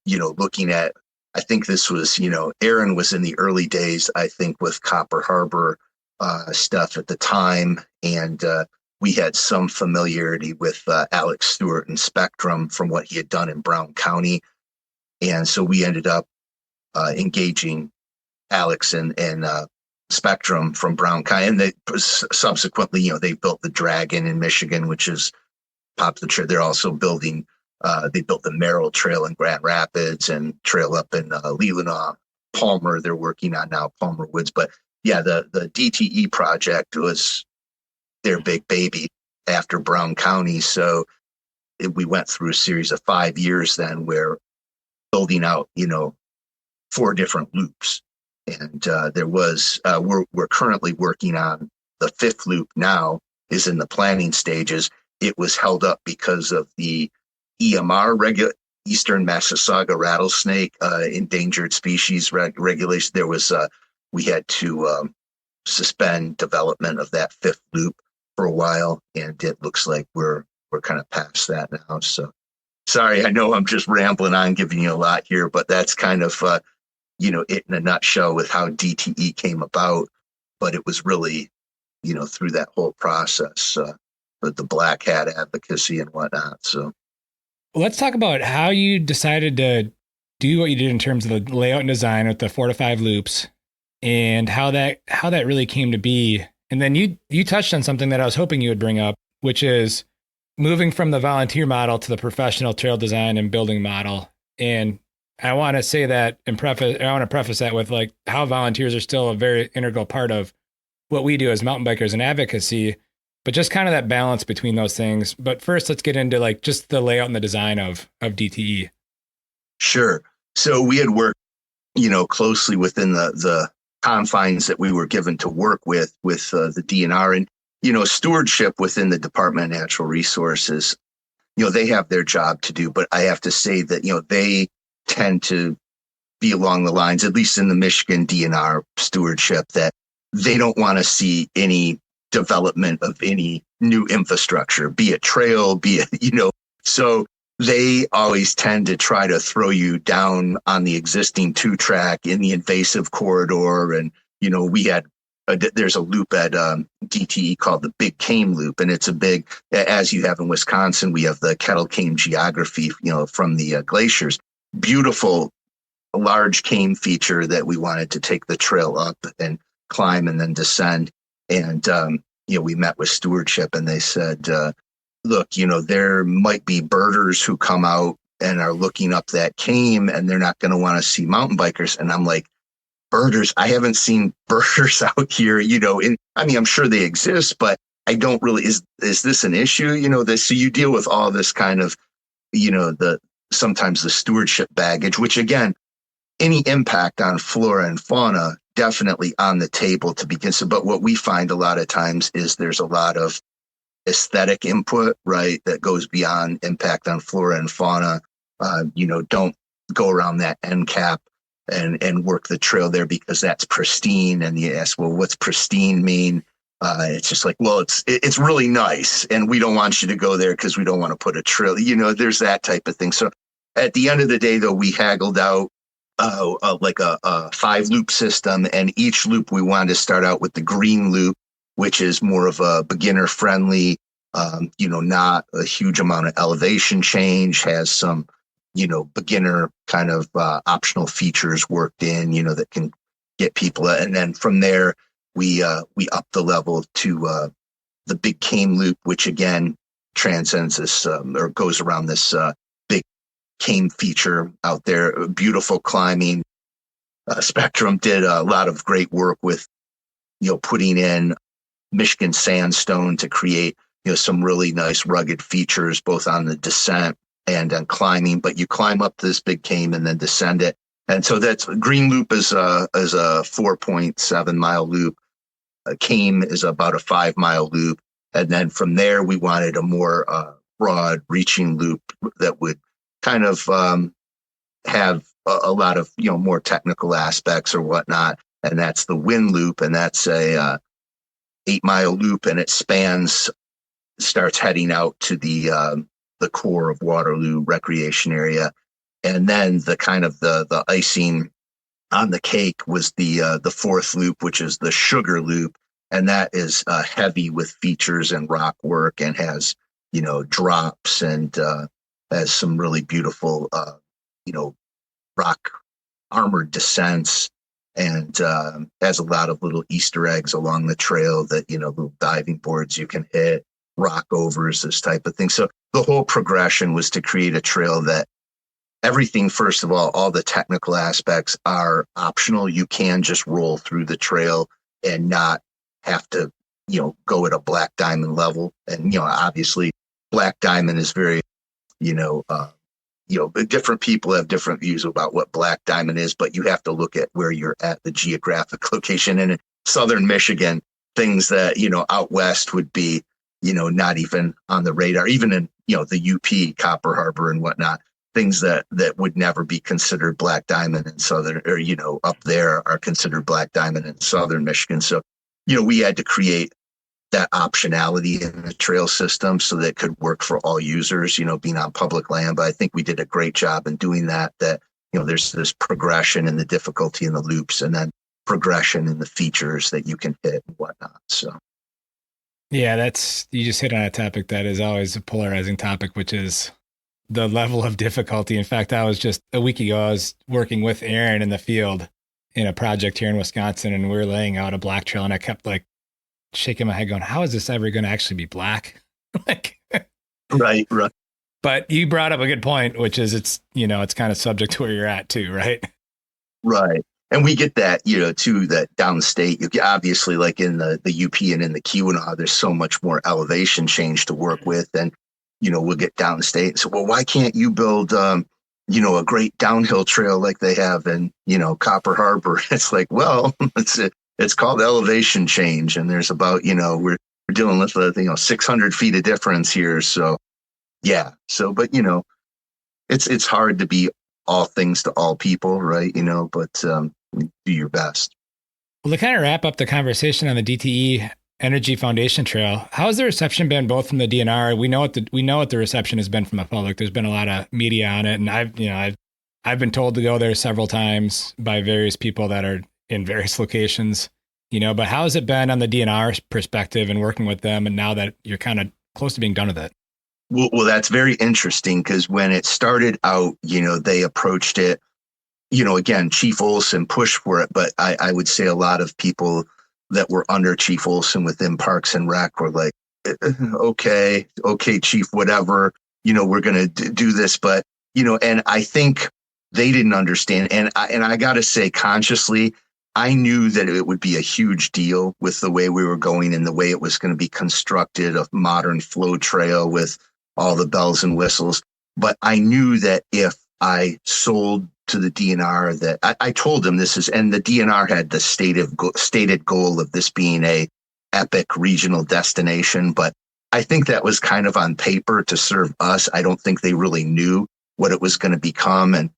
Speaker 1: looking at, I think this was, Aaron was in the early days, I think, with Copper Harbor stuff at the time. And we had some familiarity with Alex Stewart and Spectrum from what he had done in Brown County. And so we ended up engaging Alex and Spectrum from Brown County, and they subsequently, they built the Dragon in Michigan, which is popular trail. They're also building. They built the Merrill Trail in Grand Rapids and trail up in Leelanau. Palmer, they're working on now, Palmer Woods. But yeah, the DTE project was their big baby after Brown County. So we went through a series of 5 years then where building out, 4 different loops. And there was, we're currently working on the 5th loop now, is in the planning stages. It was held up because of the EMR Eastern Massasauga rattlesnake endangered species regulation. There was we had to suspend development of that 5th loop for a while, and it looks like we're kind of past that now. So sorry, I know I'm just rambling on, giving you a lot here, but that's kind of it in a nutshell with how DTE came about. But it was really through that whole process with the black hat advocacy and whatnot. So.
Speaker 2: Let's talk about how you decided to do what you did in terms of the layout and design with the 4 to 5 loops, and how that really came to be. And then you touched on something that I was hoping you would bring up, which is moving from the volunteer model to the professional trail design and building model. And I want to say that I want to preface that with like how volunteers are still a very integral part of what we do as mountain bikers and advocacy, but just kind of that balance between those things. But first, let's get into like just the layout and the design of DTE.
Speaker 1: Sure. So we had worked, closely within the confines that we were given to work with the DNR, and, stewardship within the Department of Natural Resources. They have their job to do, but I have to say that, they tend to be along the lines, at least in the Michigan DNR stewardship, that they don't want to see any development of any new infrastructure, be it trail, be it, so they always tend to try to throw you down on the existing 2-track in the invasive corridor. And, we had, there's a loop at DTE called the Big Cane Loop. And it's a big, as you have in Wisconsin, we have the kettle cane geography, from the glaciers. Beautiful, large cane feature that we wanted to take the trail up and climb and then descend. And, we met with stewardship, and they said, look, there might be birders who come out and are looking up that cane, and they're not going to want to see mountain bikers. And I'm like, birders? I haven't seen birders out here, I'm sure they exist, but I don't really, is this an issue? So you deal with all this kind of, sometimes the stewardship baggage, which again, any impact on flora and fauna definitely on the table to begin. So, but what we find a lot of times is there's a lot of aesthetic input, right, that goes beyond impact on flora and fauna. Don't go around that end cap and work the trail there because that's pristine. And you ask, well, what's pristine mean? It's just like, well, it's really nice, and we don't want you to go there because we don't want to put a trail. There's that type of thing. So at the end of the day, though, we haggled out like a 5-loop system, and each loop we wanted to start out with the green loop, which is more of a beginner friendly, not a huge amount of elevation change, has some, beginner kind of optional features worked in, that can get people. And then from there, we up the level to the Big Cane Loop, which again transcends this or goes around this big cane feature out there. Beautiful climbing. Spectrum did a lot of great work with, putting in Michigan sandstone to create, some really nice rugged features, both on the descent and on climbing. But you climb up this big cane and then descend it. And so that's Green Loop is a 4.7 mile loop. Cane is about a 5 mile loop. And then from there, we wanted a more broad reaching loop that would kind of have a lot of, more technical aspects or whatnot. And that's the Wind Loop. And that's a 8 mile loop, and it starts heading out to the core of Waterloo recreation area. And then the kind of the icing on the cake was the 4th loop, which is the Sugar Loop. And that is heavy with features and rock work, and has, drops, and has some really beautiful, rock armored descents. and has a lot of little Easter eggs along the trail that, little diving boards you can hit, rock overs, this type of thing. So the whole progression was to create a trail that everything, first of all the technical aspects are optional. You can just roll through the trail and not have to, go at a black diamond level. And, obviously black diamond is very, different people have different views about what black diamond is, but you have to look at where you're at, the geographic location. And in southern Michigan, things that, out west would be, not even on the radar, even in, the UP, Copper Harbor and whatnot, things that would never be considered black diamond in southern, or, up there are considered black diamond in southern Michigan. So, we had to create that optionality in the trail system so that it could work for all users, being on public land. But I think we did a great job in doing that, there's this progression in the difficulty in the loops and then progression in the features that you can hit and whatnot. So.
Speaker 2: Yeah, you just hit on a topic that is always a polarizing topic, which is the level of difficulty. In fact, I was just a week ago, I was working with Aaron in the field in a project here in Wisconsin, and we were laying out a black trail, and I kept shaking my head going, how is this ever going to actually be black?
Speaker 1: Right.
Speaker 2: But you brought up a good point, which is it's kind of subject to where you're at too, right?
Speaker 1: Right. And we get that, too, that downstate, you obviously in the UP and in the Keweenaw, there's so much more elevation change to work with. And, we'll get downstate. So, well, why can't you build, a great downhill trail like they have in, Copper Harbor? It's well, it's called elevation change. And there's about, we're dealing with, 600 feet of difference here. So, yeah. So, but, it's hard to be all things to all people, right? But do your best.
Speaker 2: Well, to kind of wrap up the conversation on the DTE Energy Foundation Trail, how has the reception been both from the DNR? We know what the reception has been from the public. There's been a lot of media on it, and I've been told to go there several times by various people that are in various locations, but how has it been on the DNR perspective and working with them? And now that you're kind of close to being done with it.
Speaker 1: Well, that's very interesting because when it started out, they approached it, again, Chief Olson pushed for it, but I would say a lot of people that were under Chief Olson within Parks and Rec were like, okay, Chief, whatever, we're going to do this. But, and I think they didn't understand. And I got to say, consciously, I knew that it would be a huge deal with the way we were going and the way it was going to be constructed, a modern flow trail with all the bells and whistles. But I knew that if I sold to the DNR that I told them and the DNR had the stated goal of this being a epic regional destination. But I think that was kind of on paper to serve us. I don't think they really knew what it was going to become. And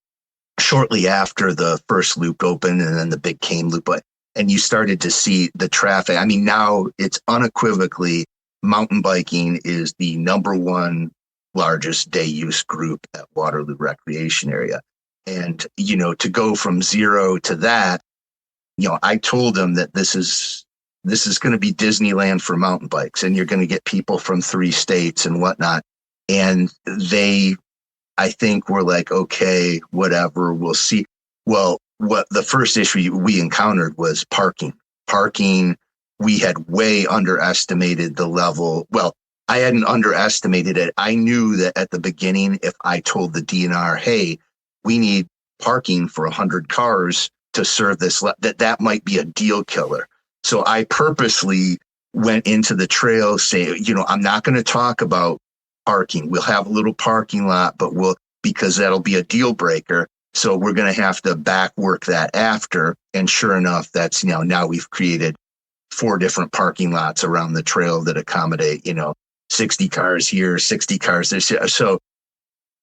Speaker 1: shortly after the first loop opened and then the big cane loop, and you started to see the traffic. I mean, now it's unequivocally mountain biking is the number one largest day use group at Waterloo Recreation Area. And, to go from zero to that, I told them that this is going to be Disneyland for mountain bikes, and you're going to get people from 3 states and whatnot. And they, I think, were like, okay, whatever, we'll see. Well, what the first issue we encountered was parking. We had way underestimated the level. Well, I hadn't underestimated it. I knew that at the beginning, if I told the DNR, hey, we need parking for 100 cars to serve this, that might be a deal killer. So I purposely went into the trail saying, I'm not going to talk about parking. We'll have a little parking lot, but because that'll be a deal breaker. So we're going to have to back work that after. And sure enough, that's, now we've created 4 different parking lots around the trail that accommodate, 60 cars here, 60 cars there. So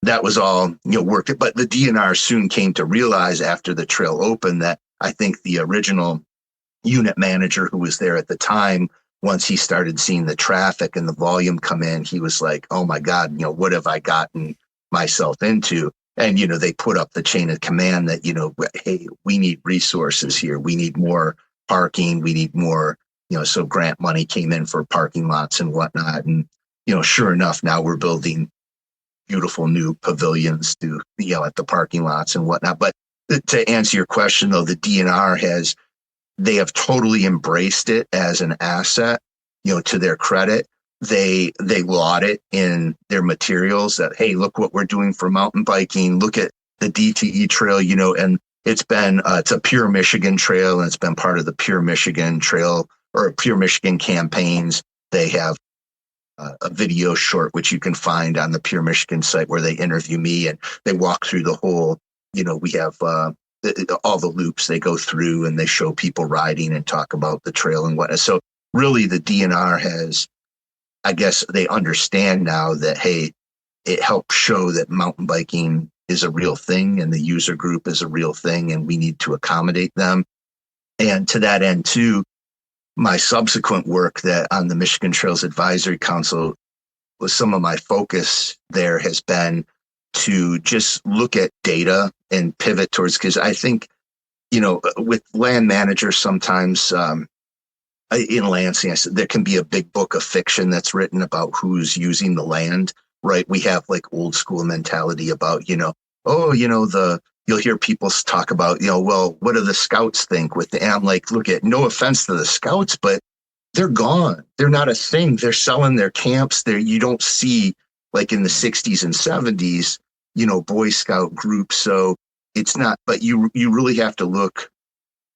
Speaker 1: that was all, worked. But the DNR soon came to realize after the trail opened that I think the original unit manager who was there at the time, once he started seeing the traffic and the volume come in, he was like, oh my God, what have I gotten myself into? And, they put up the chain of command that, hey, we need resources here. We need more parking. We need more, so grant money came in for parking lots and whatnot. And, sure enough, now we're building beautiful new pavilions to, at the parking lots and whatnot. But to answer your question though, the DNR they have totally embraced it as an asset, to their credit. They laud it in their materials that, hey, look what we're doing for mountain biking. Look at the DTE trail, and it's a Pure Michigan trail, and it's been part of the Pure Michigan trail or Pure Michigan campaigns. They have a video short, which you can find on the Pure Michigan site, where they interview me and they walk through the whole, we have all the loops they go through, and they show people riding and talk about the trail and whatnot. So really the DNR has, I guess they understand now that, hey, it helps show that mountain biking is a real thing and the user group is a real thing, and we need to accommodate them. And to that end too, my subsequent work that on the Michigan Trails Advisory Council, was some of my focus there has been to just look at data and pivot towards, because I think, with land managers sometimes in Lansing, I said there can be a big book of fiction that's written about who's using the land, right? We have like old school mentality about, you'll hear people talk about, well, what do the scouts think and I'm like, look, no offense to the scouts, but they're gone. They're not a thing. They're selling their camps there. You don't see, like in the 60s and 70s, Boy Scout groups. So it's not, but you really have to look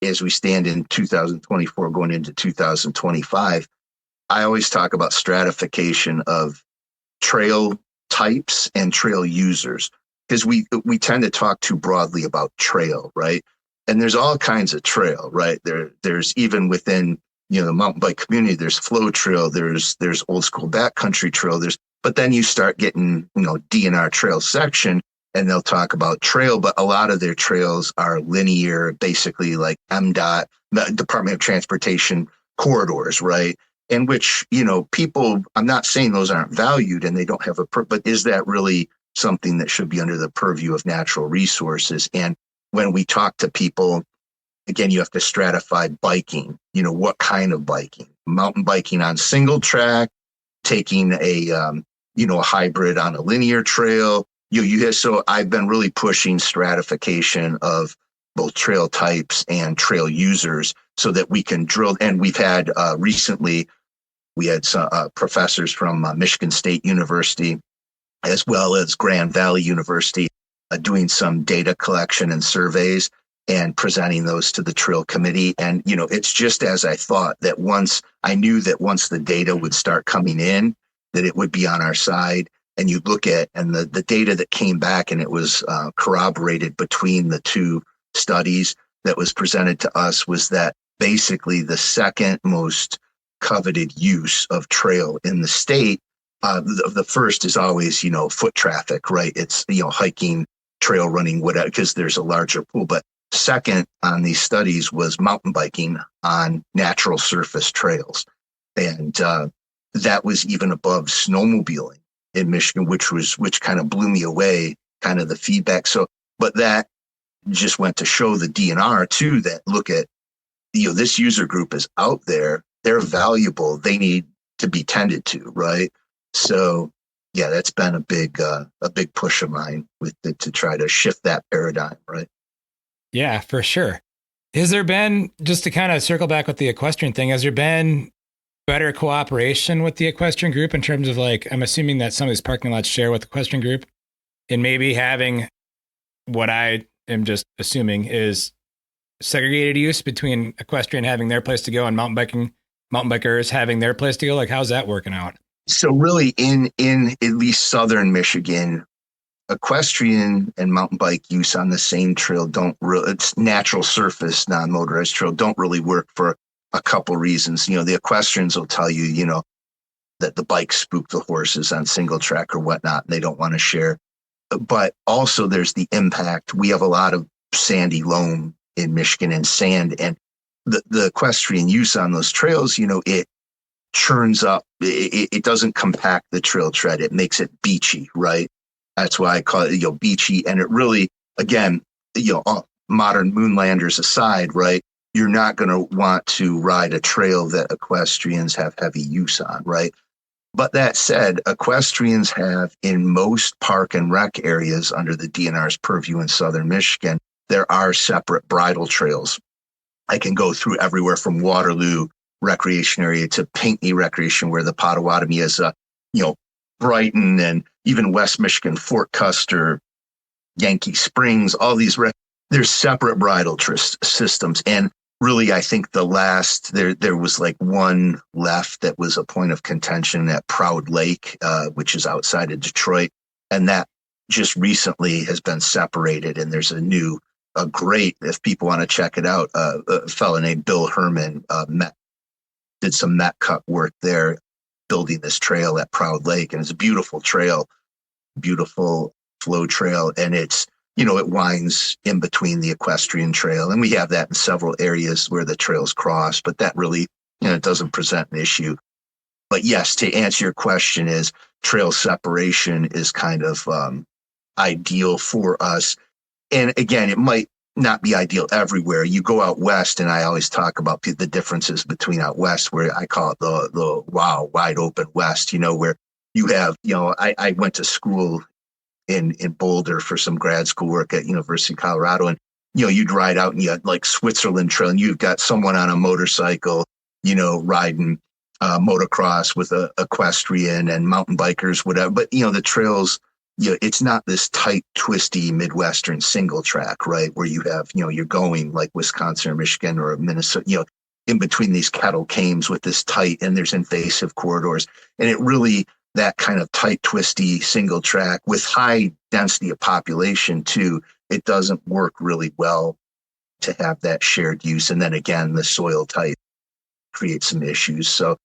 Speaker 1: as we stand in 2024 going into 2025. I always talk about stratification of trail types and trail users, because we tend to talk too broadly about trail, right? And there's all kinds of trail, right? There's even within, the mountain bike community, there's flow trail, there's old school backcountry trail, but then you start getting, DNR trail section, and they'll talk about trail, but a lot of their trails are linear, basically like MDOT, the Department of Transportation corridors, right? And which, people, I'm not saying those aren't valued and they don't have but is that really something that should be under the purview of natural resources? And when we talk to people, again, you have to stratify biking, what kind of biking? Mountain biking on single track, taking a hybrid on a linear trail. So I've been really pushing stratification of both trail types and trail users so that we can drill. And we've had recently, we had some professors from Michigan State University, as well as Grand Valley University, doing some data collection and surveys and presenting those to the trail committee. And, it's just as I thought, that once the data would start coming in, that it would be on our side. And you look at, and the data that came back, and it was corroborated between the two studies that was presented to us, was that basically the second most coveted use of trail in the state, the first is always, foot traffic, right? It's, hiking, trail running, whatever, because there's a larger pool. But second on these studies was mountain biking on natural surface trails. And that was even above snowmobiling in Michigan, which kind of blew me away, kind of the feedback. So, but that just went to show the DNR too, that look at, this user group is out there, they're valuable, they need to be tended to, right? So yeah, that's been a big push of mine to try to shift that paradigm, right?
Speaker 2: Yeah, for sure. Has there been, just to kind of circle back with the equestrian thing, has there been better cooperation with the equestrian group in terms of, like, I'm assuming that some of these parking lots share with the equestrian group, and maybe having what I am just assuming is segregated use between equestrian having their place to go and mountain bikers having their place to go? Like, how's that working out?
Speaker 1: So really in at least southern Michigan, equestrian and mountain bike use on the same trail it's natural surface, non-motorized trail, don't really work for a couple reasons. The equestrians will tell you, that the bikes spook the horses on single track or whatnot, and they don't want to share. But also there's the impact. We have a lot of sandy loam in Michigan and sand, and the equestrian use on those trails, it churns up. It doesn't compact the trail tread. It makes it beachy, right? That's why I call it, beachy. And it really, again, modern moonlanders aside, right? You're not going to want to ride a trail that equestrians have heavy use on, right? But that said, equestrians have in most park and rec areas under the DNR's purview in southern Michigan, there are separate bridle trails. I can go through everywhere from Waterloo recreation area to Pinckney recreation, where the Potawatomi is, Brighton, and even West Michigan, Fort Custer, Yankee Springs, all these, there's separate bridle systems. And really, I think there was like one left that was a point of contention at Proud Lake, which is outside of Detroit. And that just recently has been separated. And there's a great, if people want to check it out, a fellow named Bill Herman did some met cut work there, building this trail at Proud Lake. And it's a beautiful trail, beautiful flow trail. And it's, it winds in between the equestrian trail. And we have that in several areas where the trails cross, but that really, it doesn't present an issue. But yes, to answer your question, is trail separation is kind of ideal for us. And again, it might not be ideal everywhere. You go out west, and I always talk about the differences between out west, where I call it the wide open west, where you have, I went to school in Boulder for some grad school work at University of Colorado. And, you'd ride out and you had like Switzerland Trail, and you've got someone on a motorcycle, riding motocross with a equestrian and mountain bikers, whatever. But, the trails, it's not this tight, twisty Midwestern single track, right? Where you have, you're going like Wisconsin or Michigan or Minnesota, in between these kettle cames with this tight, and there's invasive corridors. And it really, that kind of tight, twisty single track with high density of population too, it doesn't work really well to have that shared use. And then again, the soil type creates some issues. So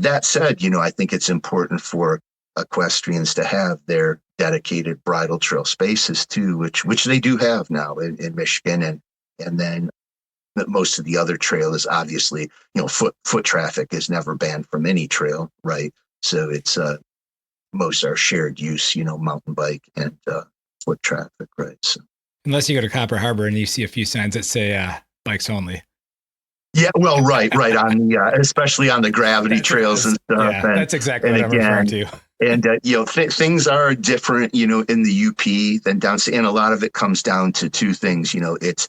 Speaker 1: that said, I think it's important for equestrians to have their dedicated bridle trail spaces too, which they do have now in Michigan. And then most of the other trail is obviously, foot traffic is never banned from any trail, right? So it's most are shared use, mountain bike and foot traffic, right? So
Speaker 2: unless you go to Copper Harbor and you see a few signs that say bikes only.
Speaker 1: Yeah, well, right on the especially on the gravity trails and stuff.
Speaker 2: Yeah, that's exactly what I'm referring to.
Speaker 1: And things are different, in the UP than down. And a lot of it comes down to two things. It's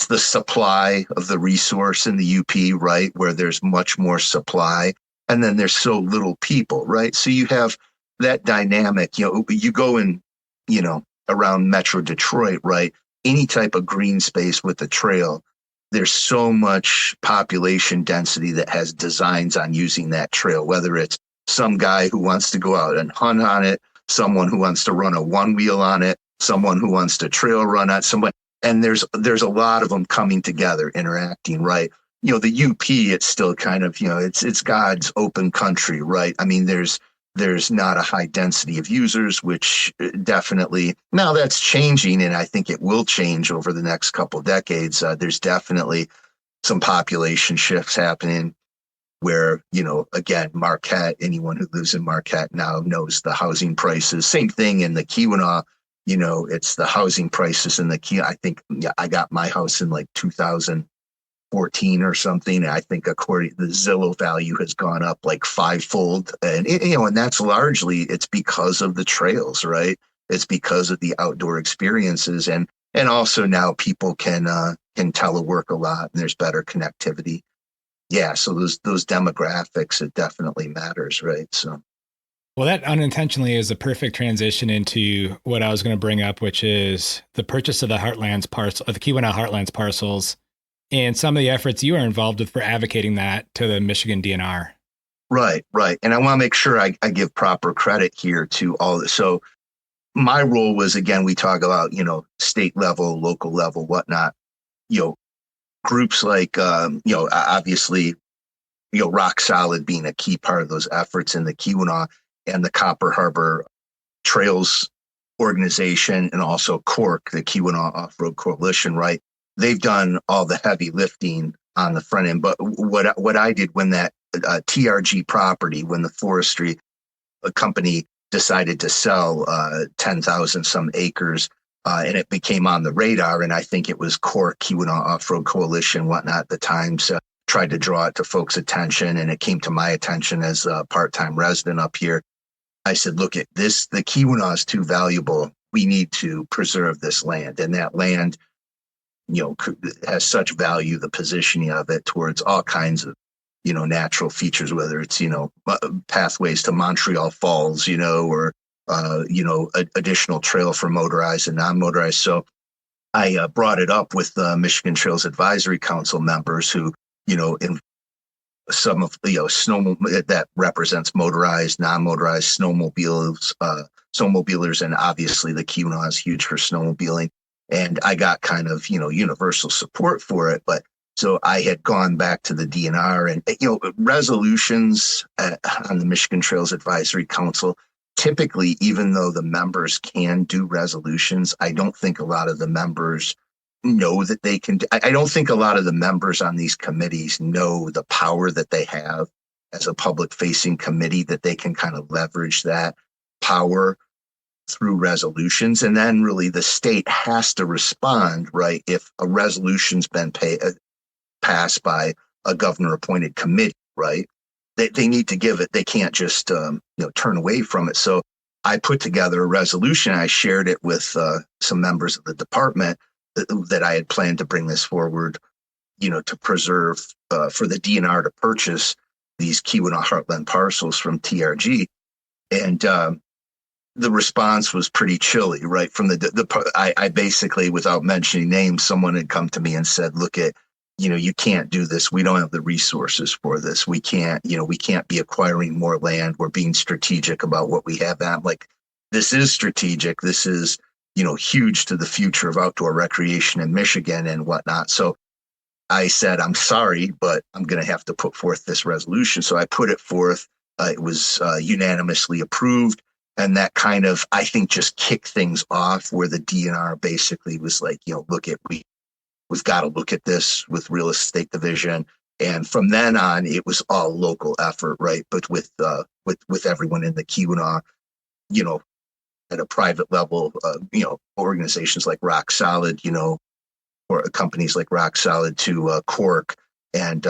Speaker 1: the supply of the resource in the UP, right, where there's much more supply. And then there's so little people, right? So you have that dynamic, you go in, around Metro Detroit, right? Any type of green space with a trail, there's so much population density that has designs on using that trail, whether it's some guy who wants to go out and hunt on it, someone who wants to run a one wheel on it, someone who wants to trail run on someone. And there's a lot of them coming together, interacting, right? The UP, it's still kind of, it's God's open country, right? I mean, there's not a high density of users, which definitely, now that's changing, and I think it will change over the next couple of decades. There's definitely some population shifts happening where, again, Marquette, anyone who lives in Marquette now knows the housing prices. Same thing in the Keweenaw, it's the housing prices in the Key. I think I got my house in like 2014 or something. I think according the Zillow value has gone up like fivefold. And, and that's largely, it's because of the trails, right? It's because of the outdoor experiences. And also now people can telework a lot, and there's better connectivity. Yeah. So those demographics, it definitely matters, right? So.
Speaker 2: Well, that unintentionally is a perfect transition into what I was going to bring up, which is the purchase of the Heartlands parcel, of the Keweenaw Heartlands parcels, and some of the efforts you are involved with for advocating that to the Michigan DNR.
Speaker 1: Right. And I want to make sure I give proper credit here to all this. So my role was, again, we talk about, state level, local level, whatnot, groups like, obviously, Rock Solid being a key part of those efforts in the Keweenaw, and the Copper Harbor Trails organization, and also Cork, the Keweenaw Off-Road Coalition, right? They've done all the heavy lifting on the front end. But what I did when that TRG property, when the forestry company decided to sell 10,000 some acres, and it became on the radar, and I think it was Cork, Keweenaw Off-Road Coalition, whatnot at the time, so tried to draw it to folks' attention, and it came to my attention as a part-time resident up here. I said, look at this, the Keweenaw is too valuable we need to preserve this land, and that land, has such value, the positioning of it towards all kinds of, natural features, whether it's, pathways to Montreal Falls, or, additional trail for motorized and non-motorized. So I brought it up with the Michigan Trails Advisory Council members who, in some of snow that represents motorized, non-motorized snowmobilers, and obviously the Keweenaw is huge for snowmobiling. And I got kind of, universal support for it. But so I had gone back to the DNR and, resolutions on the Michigan Trails Advisory Council. Typically, even though the members can do resolutions, I don't think a lot of the members know that they can. I don't think a lot of the members on these committees know the power that they have as a public facing committee, that they can kind of leverage that power through resolutions. And then really the state has to respond, right? If a resolution's been passed by a governor appointed committee, right? They need to give it. They can't just, turn away from it. So I put together a resolution. I shared it with some members of the department that I had planned to bring this forward, to preserve for the DNR to purchase these Keweenaw Heartland parcels from TRG. And the response was pretty chilly, right? From I basically, without mentioning names, someone had come to me and said, look at, you can't do this. We don't have the resources for this. We can't be acquiring more land. We're being strategic about what we have. And I'm like, this is strategic. This is, huge to the future of outdoor recreation in Michigan and whatnot. So I said, I'm sorry, but I'm going to have to put forth this resolution. So I put it forth. It was unanimously approved. And that kind of, I think, just kicked things off, where the DNR basically was like, we've got to look at this with real estate division. And from then on, it was all local effort, right? But with everyone in the Keweenaw, at a private level, organizations like Rock Solid, or companies like Rock Solid to Cork and,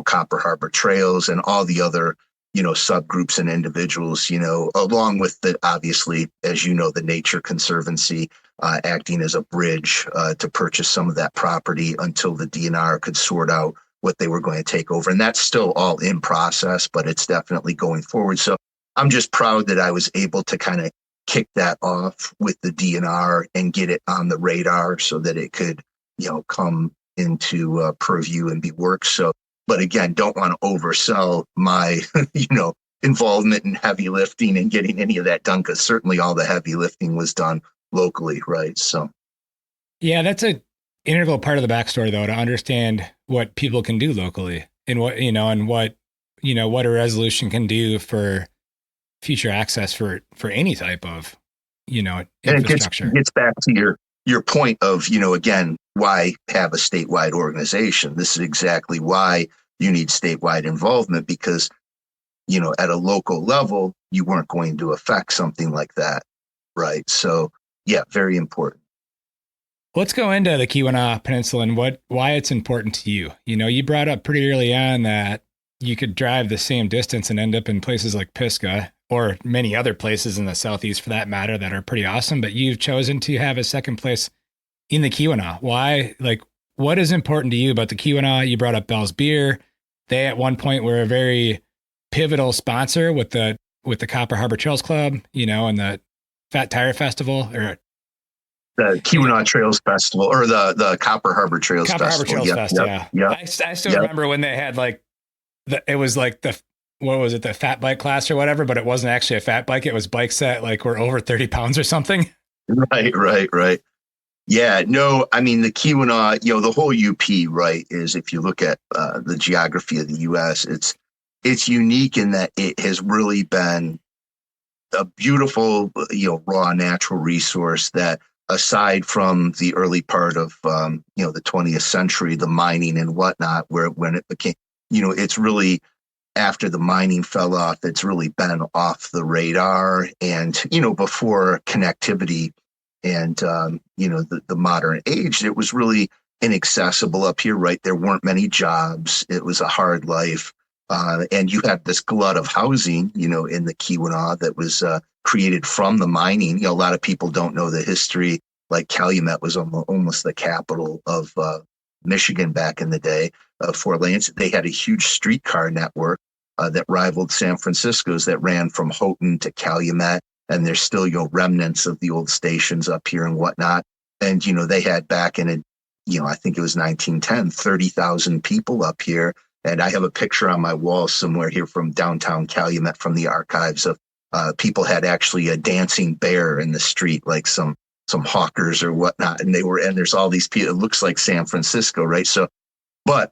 Speaker 1: Copper Harbor Trails and all the other, subgroups and individuals, along with the, obviously, as the Nature Conservancy acting as a bridge to purchase some of that property until the DNR could sort out what they were going to take over. And that's still all in process, but it's definitely going forward. So I'm just proud that I was able to kind of kick that off with the DNR and get it on the radar so that it could, come into purview and be worked. So, but again, don't want to oversell my, involvement in heavy lifting and getting any of that done, because certainly all the heavy lifting was done locally, right? So,
Speaker 2: yeah, that's a integral part of the backstory, though, to understand what people can do locally and what what a resolution can do for future access for any type of, infrastructure.
Speaker 1: And it gets back to your point of, again, why have a statewide organization? This is exactly why you need statewide involvement, because, at a local level, you weren't going to affect something like that, right? So, yeah, very important.
Speaker 2: Let's go into the Keweenaw Peninsula and why it's important to you. You brought up pretty early on that you could drive the same distance and end up in places like Pisgah, or many other places in the Southeast for that matter, that are pretty awesome, but you've chosen to have a second place in the Keweenaw. Why? Like, what is important to you about the Keweenaw? You brought up Bell's Beer. They at one point were a very pivotal sponsor with the Copper Harbor Trails Club, and the Fat Tire Festival, or
Speaker 1: the Keweenaw Trails Festival, or the Copper Harbor Trails
Speaker 2: Copper
Speaker 1: Festival.
Speaker 2: Harbor Trails Fest,
Speaker 1: yeah.
Speaker 2: I still remember when they had it was like the fat bike class or whatever, but it wasn't actually a fat bike. It was bikes that were over 30 pounds or something.
Speaker 1: Right. Yeah, no, I mean, the Keweenaw, the whole UP, right, is, if you look at the geography of the U.S., it's unique in that it has really been a beautiful, raw natural resource that, aside from the early part of, the 20th century, the mining and whatnot, when it became, it's really, after the mining fell off, it's really been off the radar. And, before connectivity and, the modern age, it was really inaccessible up here, right? There weren't many jobs. It was a hard life. And you had this glut of housing, in the Keweenaw that was created from the mining. A lot of people don't know the history. Like Calumet was almost the capital of Michigan back in the day. Fort Lanes, they had a huge streetcar network that rivaled San Francisco's, that ran from Houghton to Calumet. And there's still, remnants of the old stations up here and whatnot. And, they had back in, I think it was 1910, 30,000 people up here. And I have a picture on my wall somewhere here from downtown Calumet from the archives of people had actually a dancing bear in the street, like some hawkers or whatnot. And there's all these people. It looks like San Francisco, right? So, but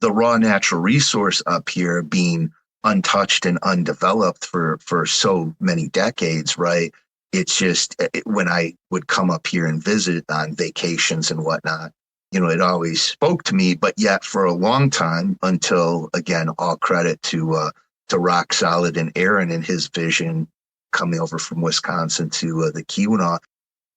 Speaker 1: the raw natural resource up here being untouched and undeveloped for so many decades, right? It's just when I would come up here and visit on vacations and whatnot, it always spoke to me. But yet for a long time, until, again, all credit to Rock Solid and Aaron and his vision coming over from Wisconsin to the Keweenaw,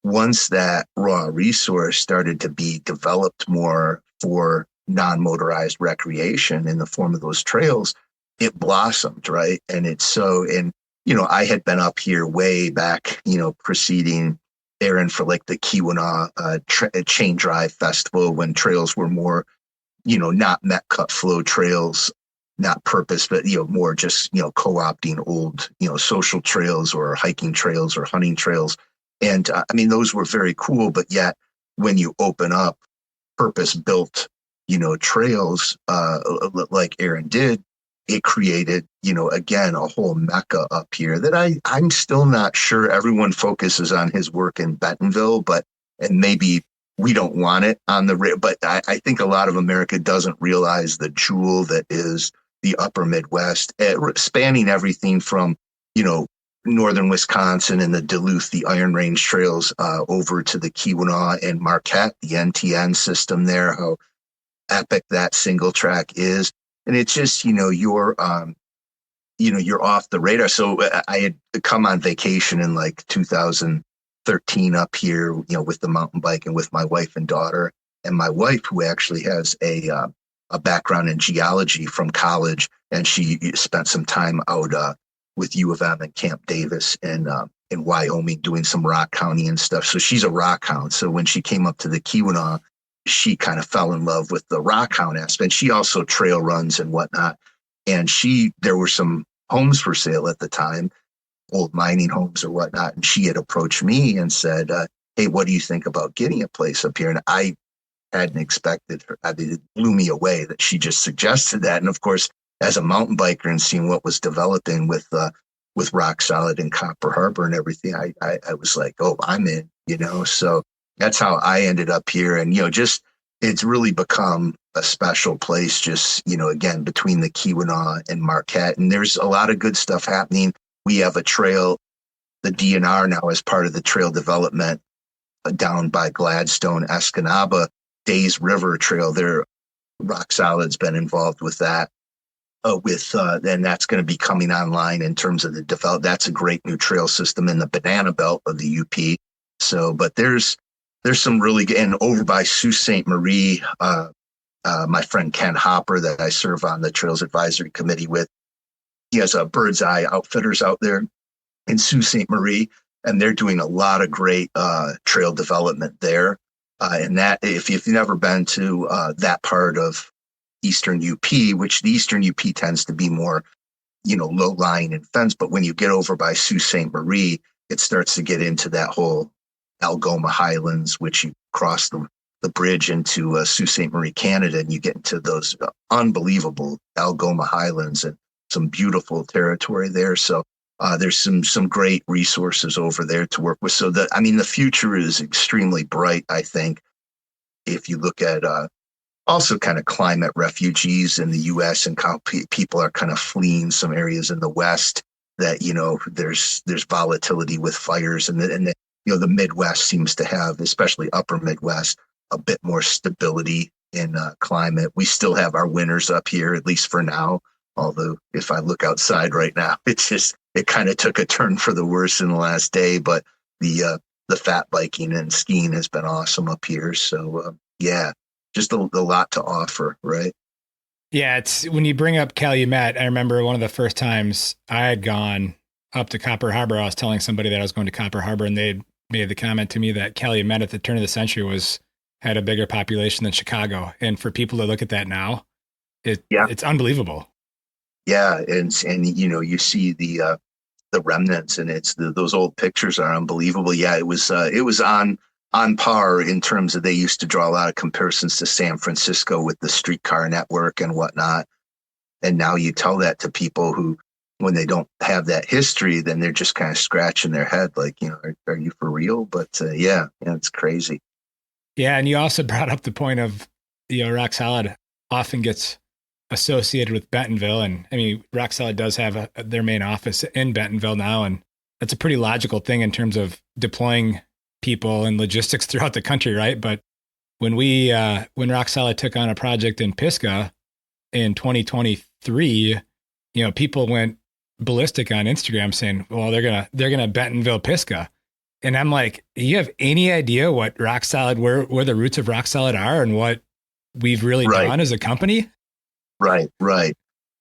Speaker 1: once that raw resource started to be developed more for non-motorized recreation in the form of those trails, it blossomed, right? And I had been up here way back, preceding Aaron for like the Keweenaw Chain Drive Festival, when trails were more, not met cut flow trails, not purpose, but, more just, co-opting old, social trails or hiking trails or hunting trails. And those were very cool, but yet when you open up purpose built, trails, like Aaron did, it created, again, a whole mecca up here that I'm still not sure. Everyone focuses on his work in Bentonville, and maybe we don't want it on but I think a lot of America doesn't realize the jewel that is the upper Midwest, spanning everything from, northern Wisconsin and the Duluth, the Iron Range trails, over to the Keweenaw and Marquette, the NTN system there, how epic that single track is. And it's just, you're off the radar. So I had come on vacation in like 2013 up here, with the mountain bike and with my wife and daughter. And my wife, who actually has a background in geology from college, and she spent some time out with U of M and Camp Davis in Wyoming doing some rock hounding and stuff. So she's a rock hound. So when she came up to the Keweenaw, she kind of fell in love with the rock hound aspect. She also trail runs and whatnot. And there were some homes for sale at the time, old mining homes or whatnot. And she had approached me and said, hey, what do you think about getting a place up here? And I hadn't expected her. It blew me away that she just suggested that. And of course, as a mountain biker and seeing what was developing with Rock Solid and Copper Harbor and everything, I was like, oh, I'm in, so that's how I ended up here. And, it's really become a special place, just, again, between the Keweenaw and Marquette. And there's a lot of good stuff happening. We have a trail, the DNR now as part of the trail development down by Gladstone, Escanaba, Days River Trail there. Rock Solid's been involved with that. And that's going to be coming online in terms of the develop. That's a great new trail system in the banana belt of the UP. So, but there's some really good, and over by Sault Ste. Marie, my friend Ken Hopper that I serve on the Trails Advisory Committee with, he has a Bird's Eye Outfitters out there in Sault Ste. Marie, and they're doing a lot of great trail development there. And that, if you've never been to that part of Eastern UP, which the Eastern UP tends to be more, low lying and fence. But when you get over by Sault Ste. Marie, it starts to get into that whole Algoma Highlands, which you cross the bridge into Sault Ste. Marie, Canada, and you get into those unbelievable Algoma Highlands and some beautiful territory there. So there's some great resources over there to work with. So the future is extremely bright, I think, if you look at also kind of climate refugees in the U.S. and how people are kind of fleeing some areas in the West that, there's volatility with fires, and the Midwest seems to have, especially upper Midwest, a bit more stability in climate. We still have our winters up here, at least for now. Although if I look outside right now, it kind of took a turn for the worse in the last day, but the fat biking and skiing has been awesome up here. So just a lot to offer, right?
Speaker 2: Yeah, it's when you bring up Calumet, I remember one of the first times I had gone, up to Copper Harbor, I was telling somebody that I was going to Copper Harbor, and they made the comment to me that Calumet at the turn of the century had a bigger population than Chicago. And for people to look at that now, it's unbelievable.
Speaker 1: Yeah, and you see the remnants, and those old pictures are unbelievable. Yeah, it was on par in terms of, they used to draw a lot of comparisons to San Francisco with the streetcar network and whatnot. And now you tell that to people who, when they don't have that history, then they're just kind of scratching their head like, are you for real? But yeah, it's crazy.
Speaker 2: Yeah, and you also brought up the point of, Rock Solid often gets associated with Bentonville. And I mean, Rock Solid does have their main office in Bentonville now. And that's a pretty logical thing in terms of deploying people and logistics throughout the country, right? But when Rock Solid took on a project in Pisgah in 2023, people went ballistic on Instagram saying, well, they're gonna Bentonville Pisgah. And I'm like, you have any idea what Rock Solid, where the roots of Rock Solid are and what we've really done as a company?
Speaker 1: Right.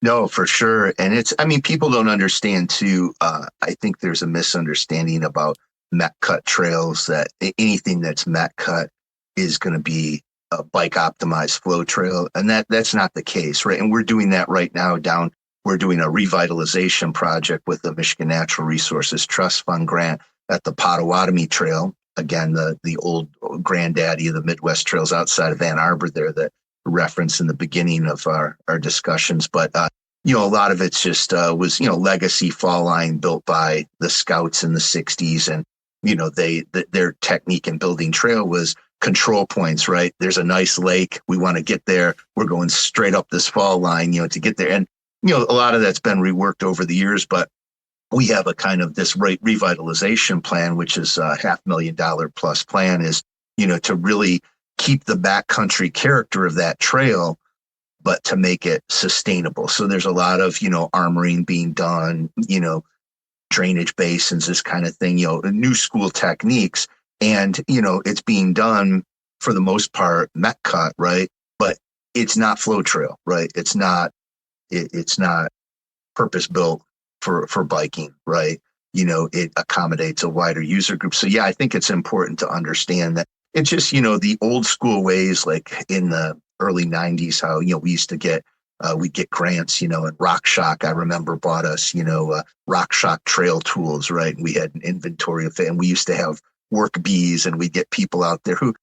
Speaker 1: No, for sure. And people don't understand too. I think there's a misunderstanding about met cut trails, that anything that's met cut is going to be a bike optimized flow trail. And that's not the case, right? And we're doing that right now we're doing a revitalization project with the Michigan Natural Resources Trust Fund grant at the Potawatomi Trail. Again, the old granddaddy of the Midwest trails outside of Ann Arbor there that referenced in the beginning of our discussions. But, a lot of it's just was, legacy fall line built by the Scouts in the 60s. And, their technique in building trail was control points, right? There's a nice lake. We want to get there. We're going straight up this fall line, to get there. And, a lot of that's been reworked over the years, but we have a kind of this revitalization plan, which is a $500,000 plus plan, is, to really keep the backcountry character of that trail, but to make it sustainable. So there's a lot of, armoring being done, drainage basins, this kind of thing, new school techniques. And, it's being done for the most part met cut, right? But it's not flow trail, right? It's not purpose built for biking, right? It accommodates a wider user group. So yeah, I think it's important to understand that it's just, the old school ways, like in the early 90s, how, we used to get, we'd get grants, and RockShock, I remember, bought us, RockShock trail tools, right? And we had an inventory of it, and we used to have work bees, and we'd get people out there who,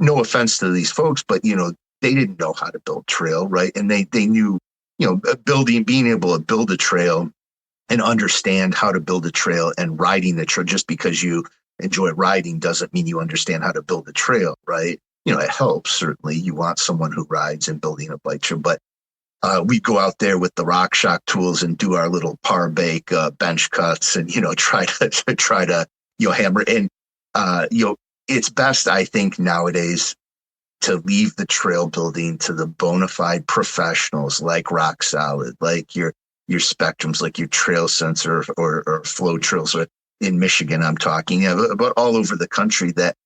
Speaker 1: no offense to these folks, but, they didn't know how to build trail, right? And they knew, being able to build a trail and understand how to build a trail and riding the trail. Just because you enjoy riding doesn't mean you understand how to build a trail, right? It helps, certainly. You want someone who rides and building a bike trail, but we go out there with the RockShock tools and do our little par bake bench cuts and, try to hammer in. It's best, I think, nowadays to leave the trail building to the bona fide professionals like Rock Solid, like your Spectrums, like your Trail Sensor or Flow Trails. Or in Michigan, I'm talking about all over the country, that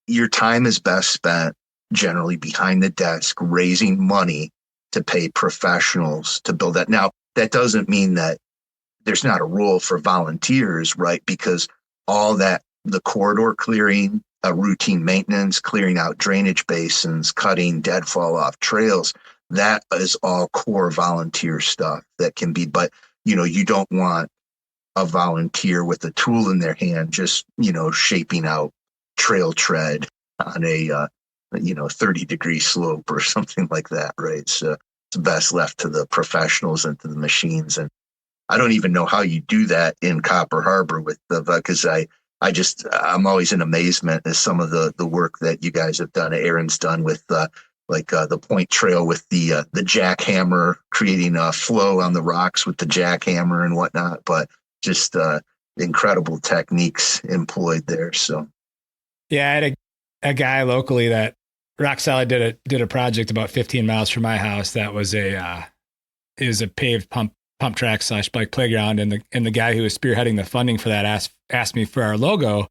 Speaker 1: your time is best spent generally behind the desk raising money to pay professionals to build that. Now, that doesn't mean that there's not a role for volunteers, right? Because all that, the corridor clearing, routine maintenance, clearing out drainage basins, cutting deadfall off trails, that is all core volunteer stuff that can be, but, you don't want a volunteer with a tool in their hand just, shaping out trail tread on a, 30-degree slope or something like that, right? So it's best left to the professionals and to the machines. And I don't even know how you do that in Copper Harbor because I'm always in amazement at some of the work that you guys have done. Aaron's done with the point trail with the jackhammer, creating a flow on the rocks with the jackhammer and whatnot. But just incredible techniques employed there. So
Speaker 2: yeah, I had a guy locally that Rock Solid did a project about 15 miles from my house that was a paved pump track / bike playground, and the guy who was spearheading the funding for that asked me for our logo.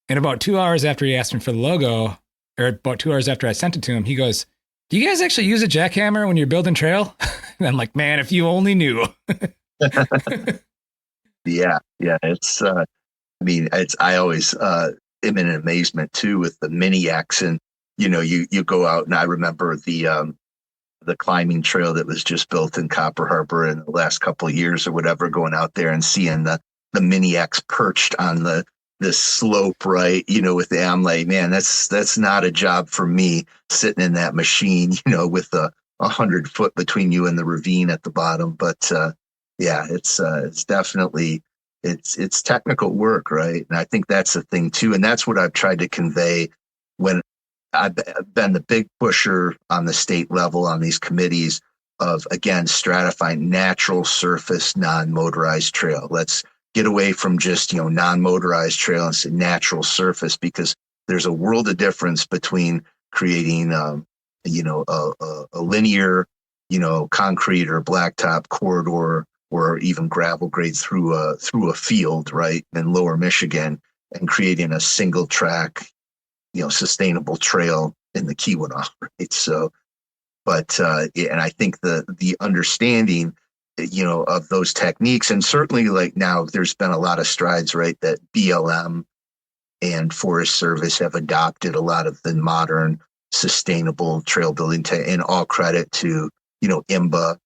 Speaker 2: And about 2 hours after he asked me for the logo, or about 2 hours after I sent it to him, he goes, "Do you guys actually use a jackhammer when you're building trail?" And I'm like, "Man, if you only knew."
Speaker 1: Yeah, yeah. I always am in amazement too with the mini X, and you go out, and I remember the climbing trail that was just built in Copper Harbor in the last couple of years or whatever, going out there and seeing the mini X perched on this slope, right? I'm like, man, that's not a job for me, sitting in that machine, with 100 foot between you and the ravine at the bottom. But yeah, it's definitely it's technical work, right? And I think that's the thing too, and that's what I've tried to convey when I've been the big pusher on the state level on these committees of, again, stratifying natural surface, non-motorized trail. Let's get away from just, non-motorized trail and say natural surface, because there's a world of difference between creating, a linear, concrete or blacktop corridor or even gravel grade through a field, right, in lower Michigan, and creating a single track, sustainable trail in the Keweenaw, right? So, but and I think the understanding, of those techniques, and certainly like now there's been a lot of strides, right, that BLM and Forest Service have adopted a lot of the modern sustainable trail building, and all credit to, IMBA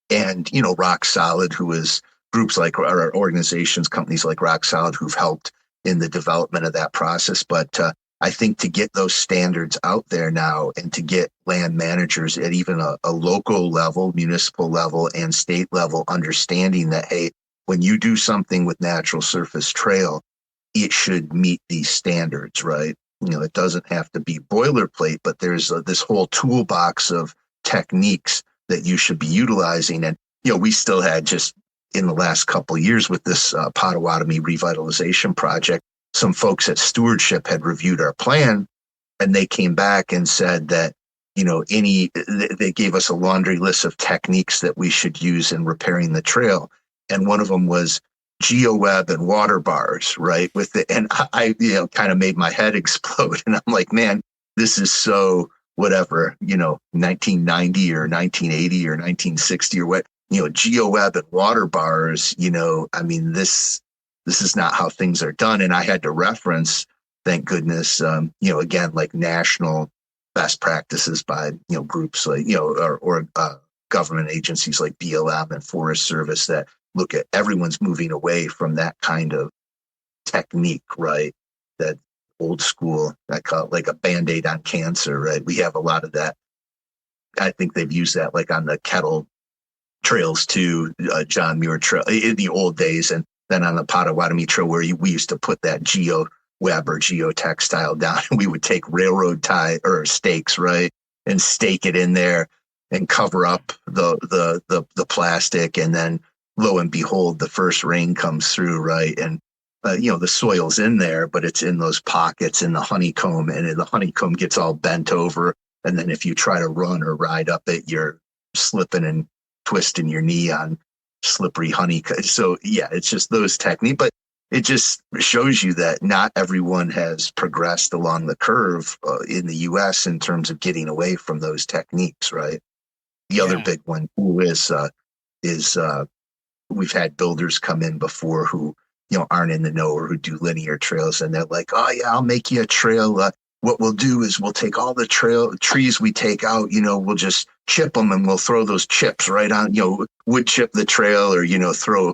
Speaker 1: and, Rock Solid, who is groups like, or organizations, companies like Rock Solid, who've helped in the development of that process. But I think to get those standards out there now, and to get land managers at even a local level, municipal level, and state level understanding that, hey, when you do something with natural surface trail, it should meet these standards, right? It doesn't have to be boilerplate, but there's this whole toolbox of techniques that you should be utilizing. And, we still had, just in the last couple of years with this Potawatomi revitalization project, some folks at stewardship had reviewed our plan, and they came back and said that, they gave us a laundry list of techniques that we should use in repairing the trail. And one of them was GeoWeb and water bars, right? And I kind of made my head explode. And I'm like, man, this is so whatever, 1990 or 1980 or 1960 or what, GeoWeb and water bars, this is not how things are done. And I had to reference, thank goodness, again, like national best practices by, groups like, or government agencies like BLM and Forest Service that look at, everyone's moving away from that kind of technique, right? That old school, I call it like a Band-Aid on cancer, right? We have a lot of that. I think they've used that like on the Kettle trails too, John Muir Trail in the old days. And then on the Potawatomi Trail, where we used to put that GeoWeb or geotextile down, and we would take railroad tie or stakes, right, and stake it in there and cover up the plastic, and then lo and behold, the first rain comes through, right, and the soil's in there, but it's in those pockets in the honeycomb, and the honeycomb gets all bent over, and then if you try to run or ride up it, you're slipping and twisting your knee on slippery honeycomb. So yeah, it's just those techniques, but it just shows you that not everyone has progressed along the curve in the U.S. in terms of getting away from those techniques, right? The other big one too is we've had builders come in before who aren't in the know or who do linear trails, and they're like, oh yeah, I'll make you a trail. What we'll do is we'll take all the trees we take out, we'll just chip them, and we'll throw those chips right on, wood chip the trail, or, throw,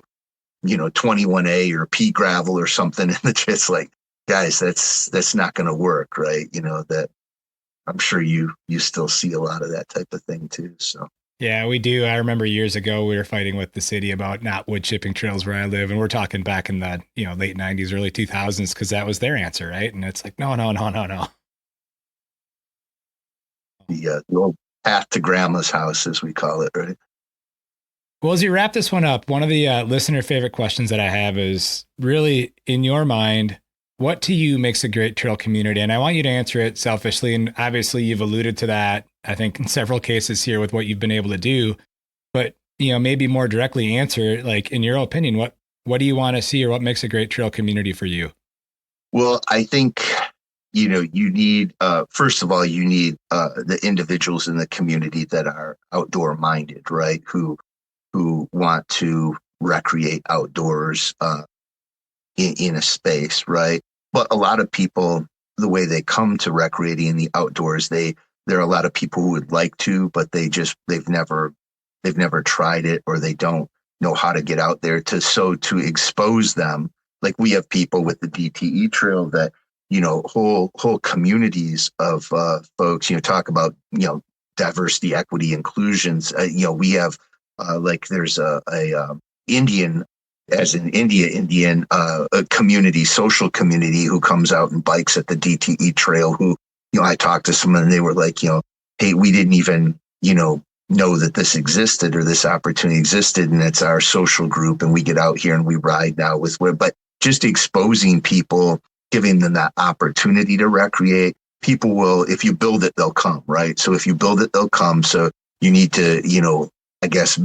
Speaker 1: 21A or pea gravel or something. And it's like, guys, that's not going to work, right? That I'm sure you still see a lot of that type of thing too. So.
Speaker 2: Yeah, we do. I remember years ago, we were fighting with the city about not wood chipping trails where I live. And we're talking back in the, late 90s, early 2000s, because that was their answer, right? And it's like, no.
Speaker 1: The old path to grandma's house, as we call it, right?
Speaker 2: Well, as you wrap this one up, one of the listener favorite questions that I have is really, in your mind, what to you makes a great trail community? And I want you to answer it selfishly. And obviously you've alluded to that, I think, in several cases here with what you've been able to do, but, maybe more directly answer, like, in your opinion, what do you want to see, or what makes a great trail community for you?
Speaker 1: Well, I think, you need, first of all, you need the individuals in the community that are outdoor minded, right? Who want to, recreate outdoors in a space, right? But a lot of people, the way they come to recreating in the outdoors, there are a lot of people who would like to, but they've never tried it, or they don't know how to get out there to expose them. Like we have people with the DTE trail that, whole communities of folks, talk about, diversity, equity, inclusions. We have there's a Indian, as in Indian a community, social community who comes out and bikes at the DTE trail, who, I talked to someone and they were like, hey, we didn't even, know that this existed or this opportunity existed. And it's our social group. And we get out here and we ride now but just exposing people, giving them that opportunity to recreate. People will, if you build it, they'll come, right? So if you build it, they'll come. So you need to, I guess,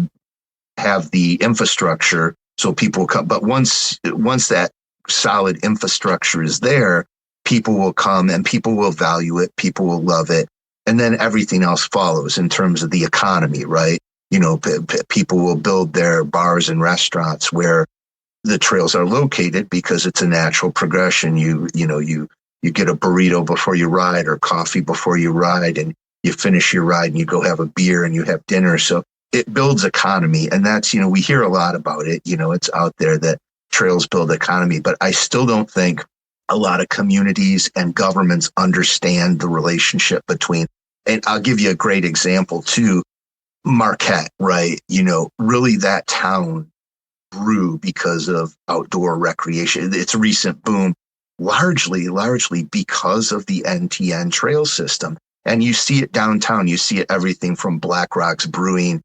Speaker 1: have the infrastructure so people come. But once that solid infrastructure is there, people will come and people will value it. People will love it. And then everything else follows in terms of the economy, right? People will build their bars and restaurants where the trails are located because it's a natural progression. You get a burrito before you ride, or coffee before you ride, and you finish your ride and you go have a beer and you have dinner. So it builds economy. And that's, we hear a lot about it. It's out there that trails build economy, but I still don't think a lot of communities and governments understand the relationship between, and I'll give you a great example too, Marquette, right? Really that town grew because of outdoor recreation. It's a recent boom, largely because of the NTN trail system. And you see it downtown, you see it everything from Black Rocks Brewing,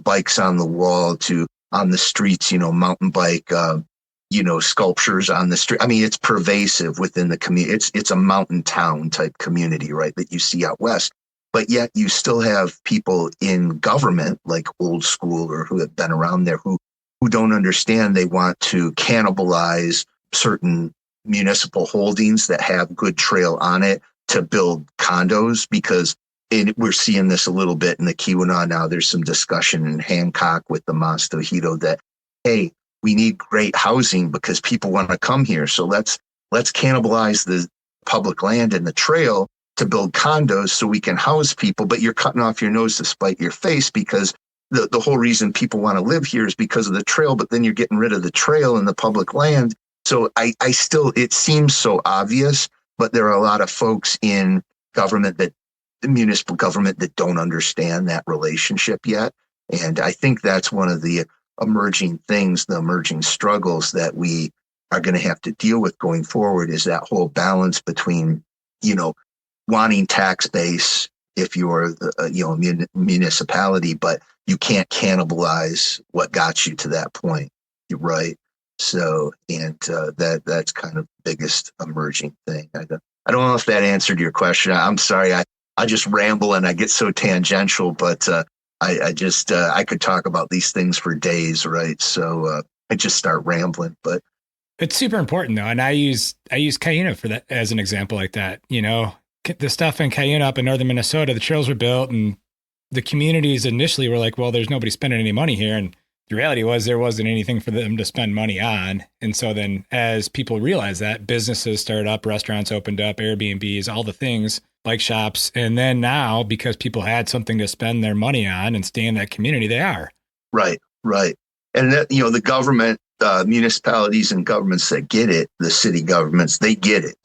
Speaker 1: bikes on the wall, to on the streets, mountain bike, sculptures on the street. I mean, it's pervasive within the community. It's a mountain town type community, right, that you see out west. But yet you still have people in government, like old school or who have been around there, who don't understand. They want to cannibalize certain municipal holdings that have good trail on it to build condos, because we're seeing this a little bit in the Keweenaw now. There's some discussion in Hancock with the Mostohito that, hey, we need great housing because people want to come here. So let's cannibalize the public land and the trail to build condos so we can house people. But you're cutting off your nose to spite your face, because the whole reason people want to live here is because of the trail. But then you're getting rid of the trail and the public land. So I still, it seems so obvious, but there are a lot of folks in government, the municipal government, that don't understand that relationship yet. And I think that's one of the emerging things, the emerging struggles that we are going to have to deal with going forward, is that whole balance between, wanting tax base if you're a municipality, but you can't cannibalize what got you to that point. You're right. So, and that's kind of the biggest emerging thing. I don't know if that answered your question. I'm sorry. I just ramble and I get so tangential, but I could talk about these things for days, right? So I just start rambling, but
Speaker 2: it's super important though. And I use Cuyuna for that as an example like that. The stuff in Cuyuna up in northern Minnesota, the trails were built and the communities initially were like, well, there's nobody spending any money here. And the reality was there wasn't anything for them to spend money on. And so then as people realized that, businesses started up, restaurants opened up, Airbnbs, all the things, bike shops. And then now, because people had something to spend their money on and stay in that community, they are.
Speaker 1: Right. And that, the government, municipalities and governments that get it, the city governments, they get it.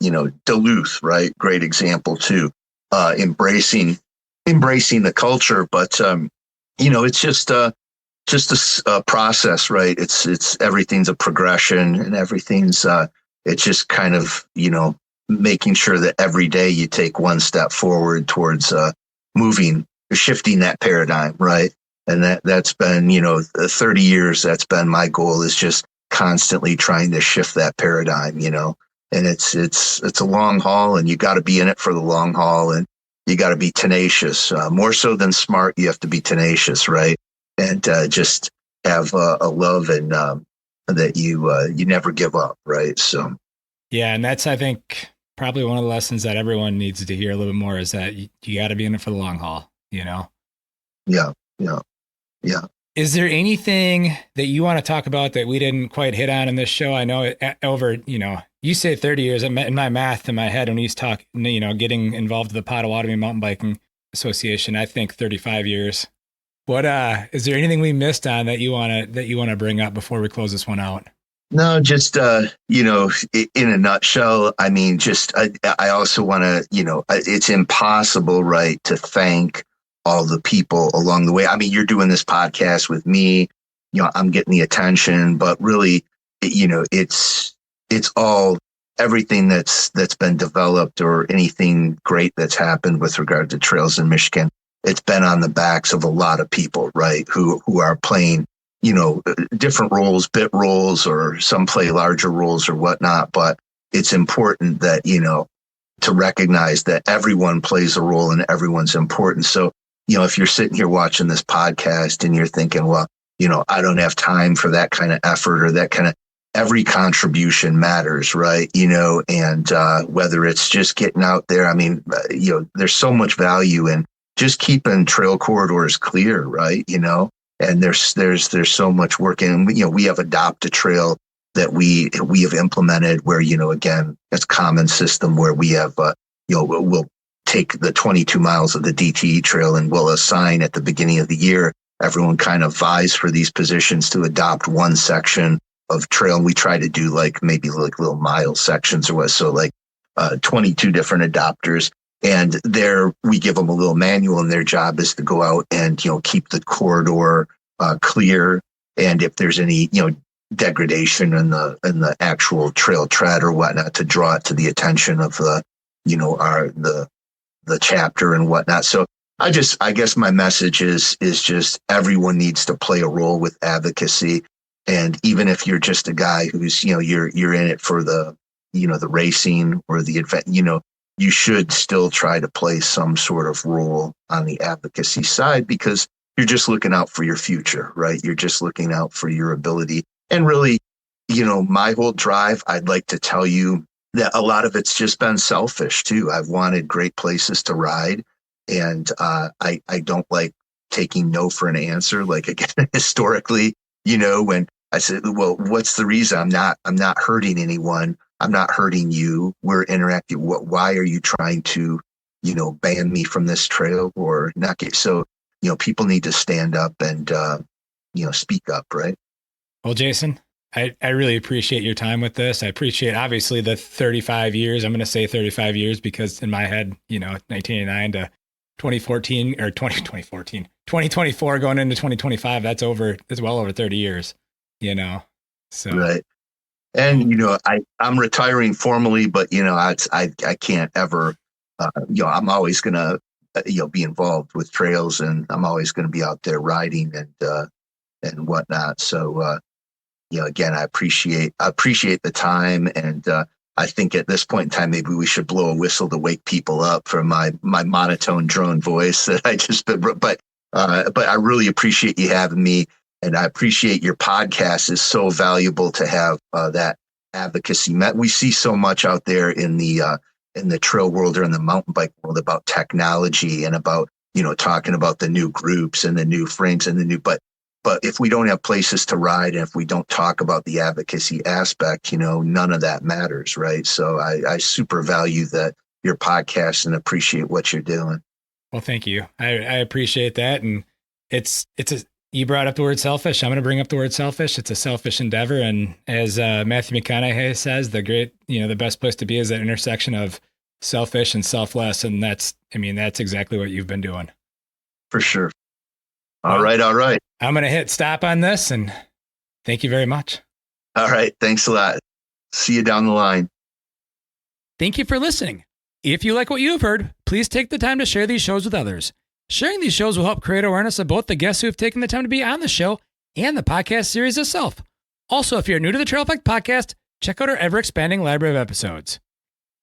Speaker 1: Duluth, right? Great example too. Embracing the culture, but it's just a process, right? It's everything's a progression, and everything's it's just kind of making sure that every day you take one step forward towards shifting that paradigm, right? And that's been 30 years. That's been my goal, is just constantly trying to shift that paradigm, and it's a long haul, and you got to be in it for the long haul, and you got to be tenacious, more so than smart. You have to be tenacious, right? And just have a love and that you never give up, right? So,
Speaker 2: yeah, and that's, I think, probably one of the lessons that everyone needs to hear a little bit more, is that you got to be in it for the long haul,
Speaker 1: Yeah.
Speaker 2: Is there anything that you want to talk about that we didn't quite hit on in this show? I know over, you say 30 years. In my math in my head, when you talk, getting involved with the Potawatomi Mountain Biking Association, I think 35 years. What is there anything we missed on that you want to bring up before we close this one out?
Speaker 1: No, just, in a nutshell, I mean, I also want to, it's impossible, right, to thank all the people along the way. I mean, you're doing this podcast with me, I'm getting the attention, but really, it's all everything that's been developed or anything great that's happened with regard to trails in Michigan. It's been on the backs of a lot of people, right, who are playing, different roles, bit roles, or some play larger roles or whatnot. But it's important that, to recognize that everyone plays a role and everyone's important. So, if you're sitting here watching this podcast and you're thinking, well, I don't have time for that kind of effort or that kind of, every contribution matters, right? And whether it's just getting out there, I mean, there's so much value in just keeping trail corridors clear, right? And there's so much work in, we have Adopt a Trail that we have implemented where, again, it's a common system where we have, we'll take the 22 miles of the DTE trail and we'll assign at the beginning of the year, everyone kind of vies for these positions to adopt one section of trail. And we try to do maybe little mile sections or what. So 22 different adopters. And there we give them a little manual, and their job is to go out and, keep the corridor clear. And if there's any, degradation in the actual trail tread or whatnot, to draw it to the attention of the chapter and whatnot. So I guess my message is just everyone needs to play a role with advocacy. And even if you're just a guy who's, you're in it for the, the racing or the event, you should still try to play some sort of role on the advocacy side, because you're just looking out for your future, right? You're just looking out for your ability. And really, my whole drive, I'd like to tell you that a lot of it's just been selfish too. I've wanted great places to ride, and I don't like taking no for an answer. Like, again, historically, when I said, well, what's the reason? I'm not hurting anyone. I'm not hurting you. We're interacting. Why are you trying to, ban me from this trail or not get? So, people need to stand up and, speak up, right?
Speaker 2: Well, Jason, I really appreciate your time with this. I appreciate, obviously, the 35 years. I'm going to say 35 years because in my head, 1989 to 2014 or 2024 going into 2025, that's well over 30 years, so. Right.
Speaker 1: And, I'm retiring formally, but, I can't ever, I'm always going to, be involved with trails, and I'm always going to be out there riding and whatnot. So, again, I appreciate the time. And I think at this point in time, maybe we should blow a whistle to wake people up from my monotone drone voice that I just, but I really appreciate you having me. And I appreciate your podcast. Is so valuable to have that advocacy. We see so much out there in the trail world or in the mountain bike world about technology and about, talking about the new groups and the new frames and the new, but if we don't have places to ride and if we don't talk about the advocacy aspect, none of that matters. Right. So I super value your podcast and appreciate what you're doing.
Speaker 2: Well, thank you. I appreciate that. And you brought up the word selfish. I'm going to bring up the word selfish. It's a selfish endeavor. And as Matthew McConaughey says, the best place to be is that intersection of selfish and selfless. And that's exactly what you've been doing.
Speaker 1: For sure. All right.
Speaker 2: I'm going to hit stop on this, and thank you very much.
Speaker 1: All right. Thanks a lot. See you down the line.
Speaker 2: Thank you for listening. If you like what you have heard, please take the time to share these shows with others. Sharing these shows will help create awareness of both the guests who have taken the time to be on the show and the podcast series itself. Also, if you're new to the Trail Effect podcast, check out our ever-expanding library of episodes.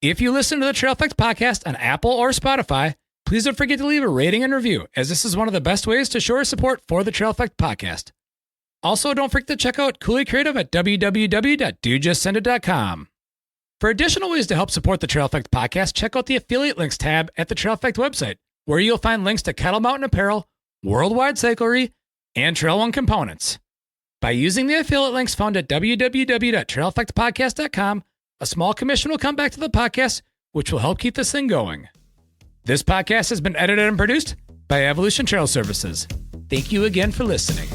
Speaker 2: If you listen to the Trail Effect podcast on Apple or Spotify, please don't forget to leave a rating and review, as this is one of the best ways to show our support for the Trail Effect podcast. Also, don't forget to check out Cooley Creative at www.dudejustsendit.com. For additional ways to help support the Trail Effect podcast, check out the affiliate links tab at the Trail Effect website, where you'll find links to Kettle Mountain Apparel, Worldwide Cyclery, and Trail One components. By using the affiliate links found at www.traileffectpodcast.com, a small commission will come back to the podcast, which will help keep this thing going. This podcast has been edited and produced by Evolution Trail Services. Thank you again for listening.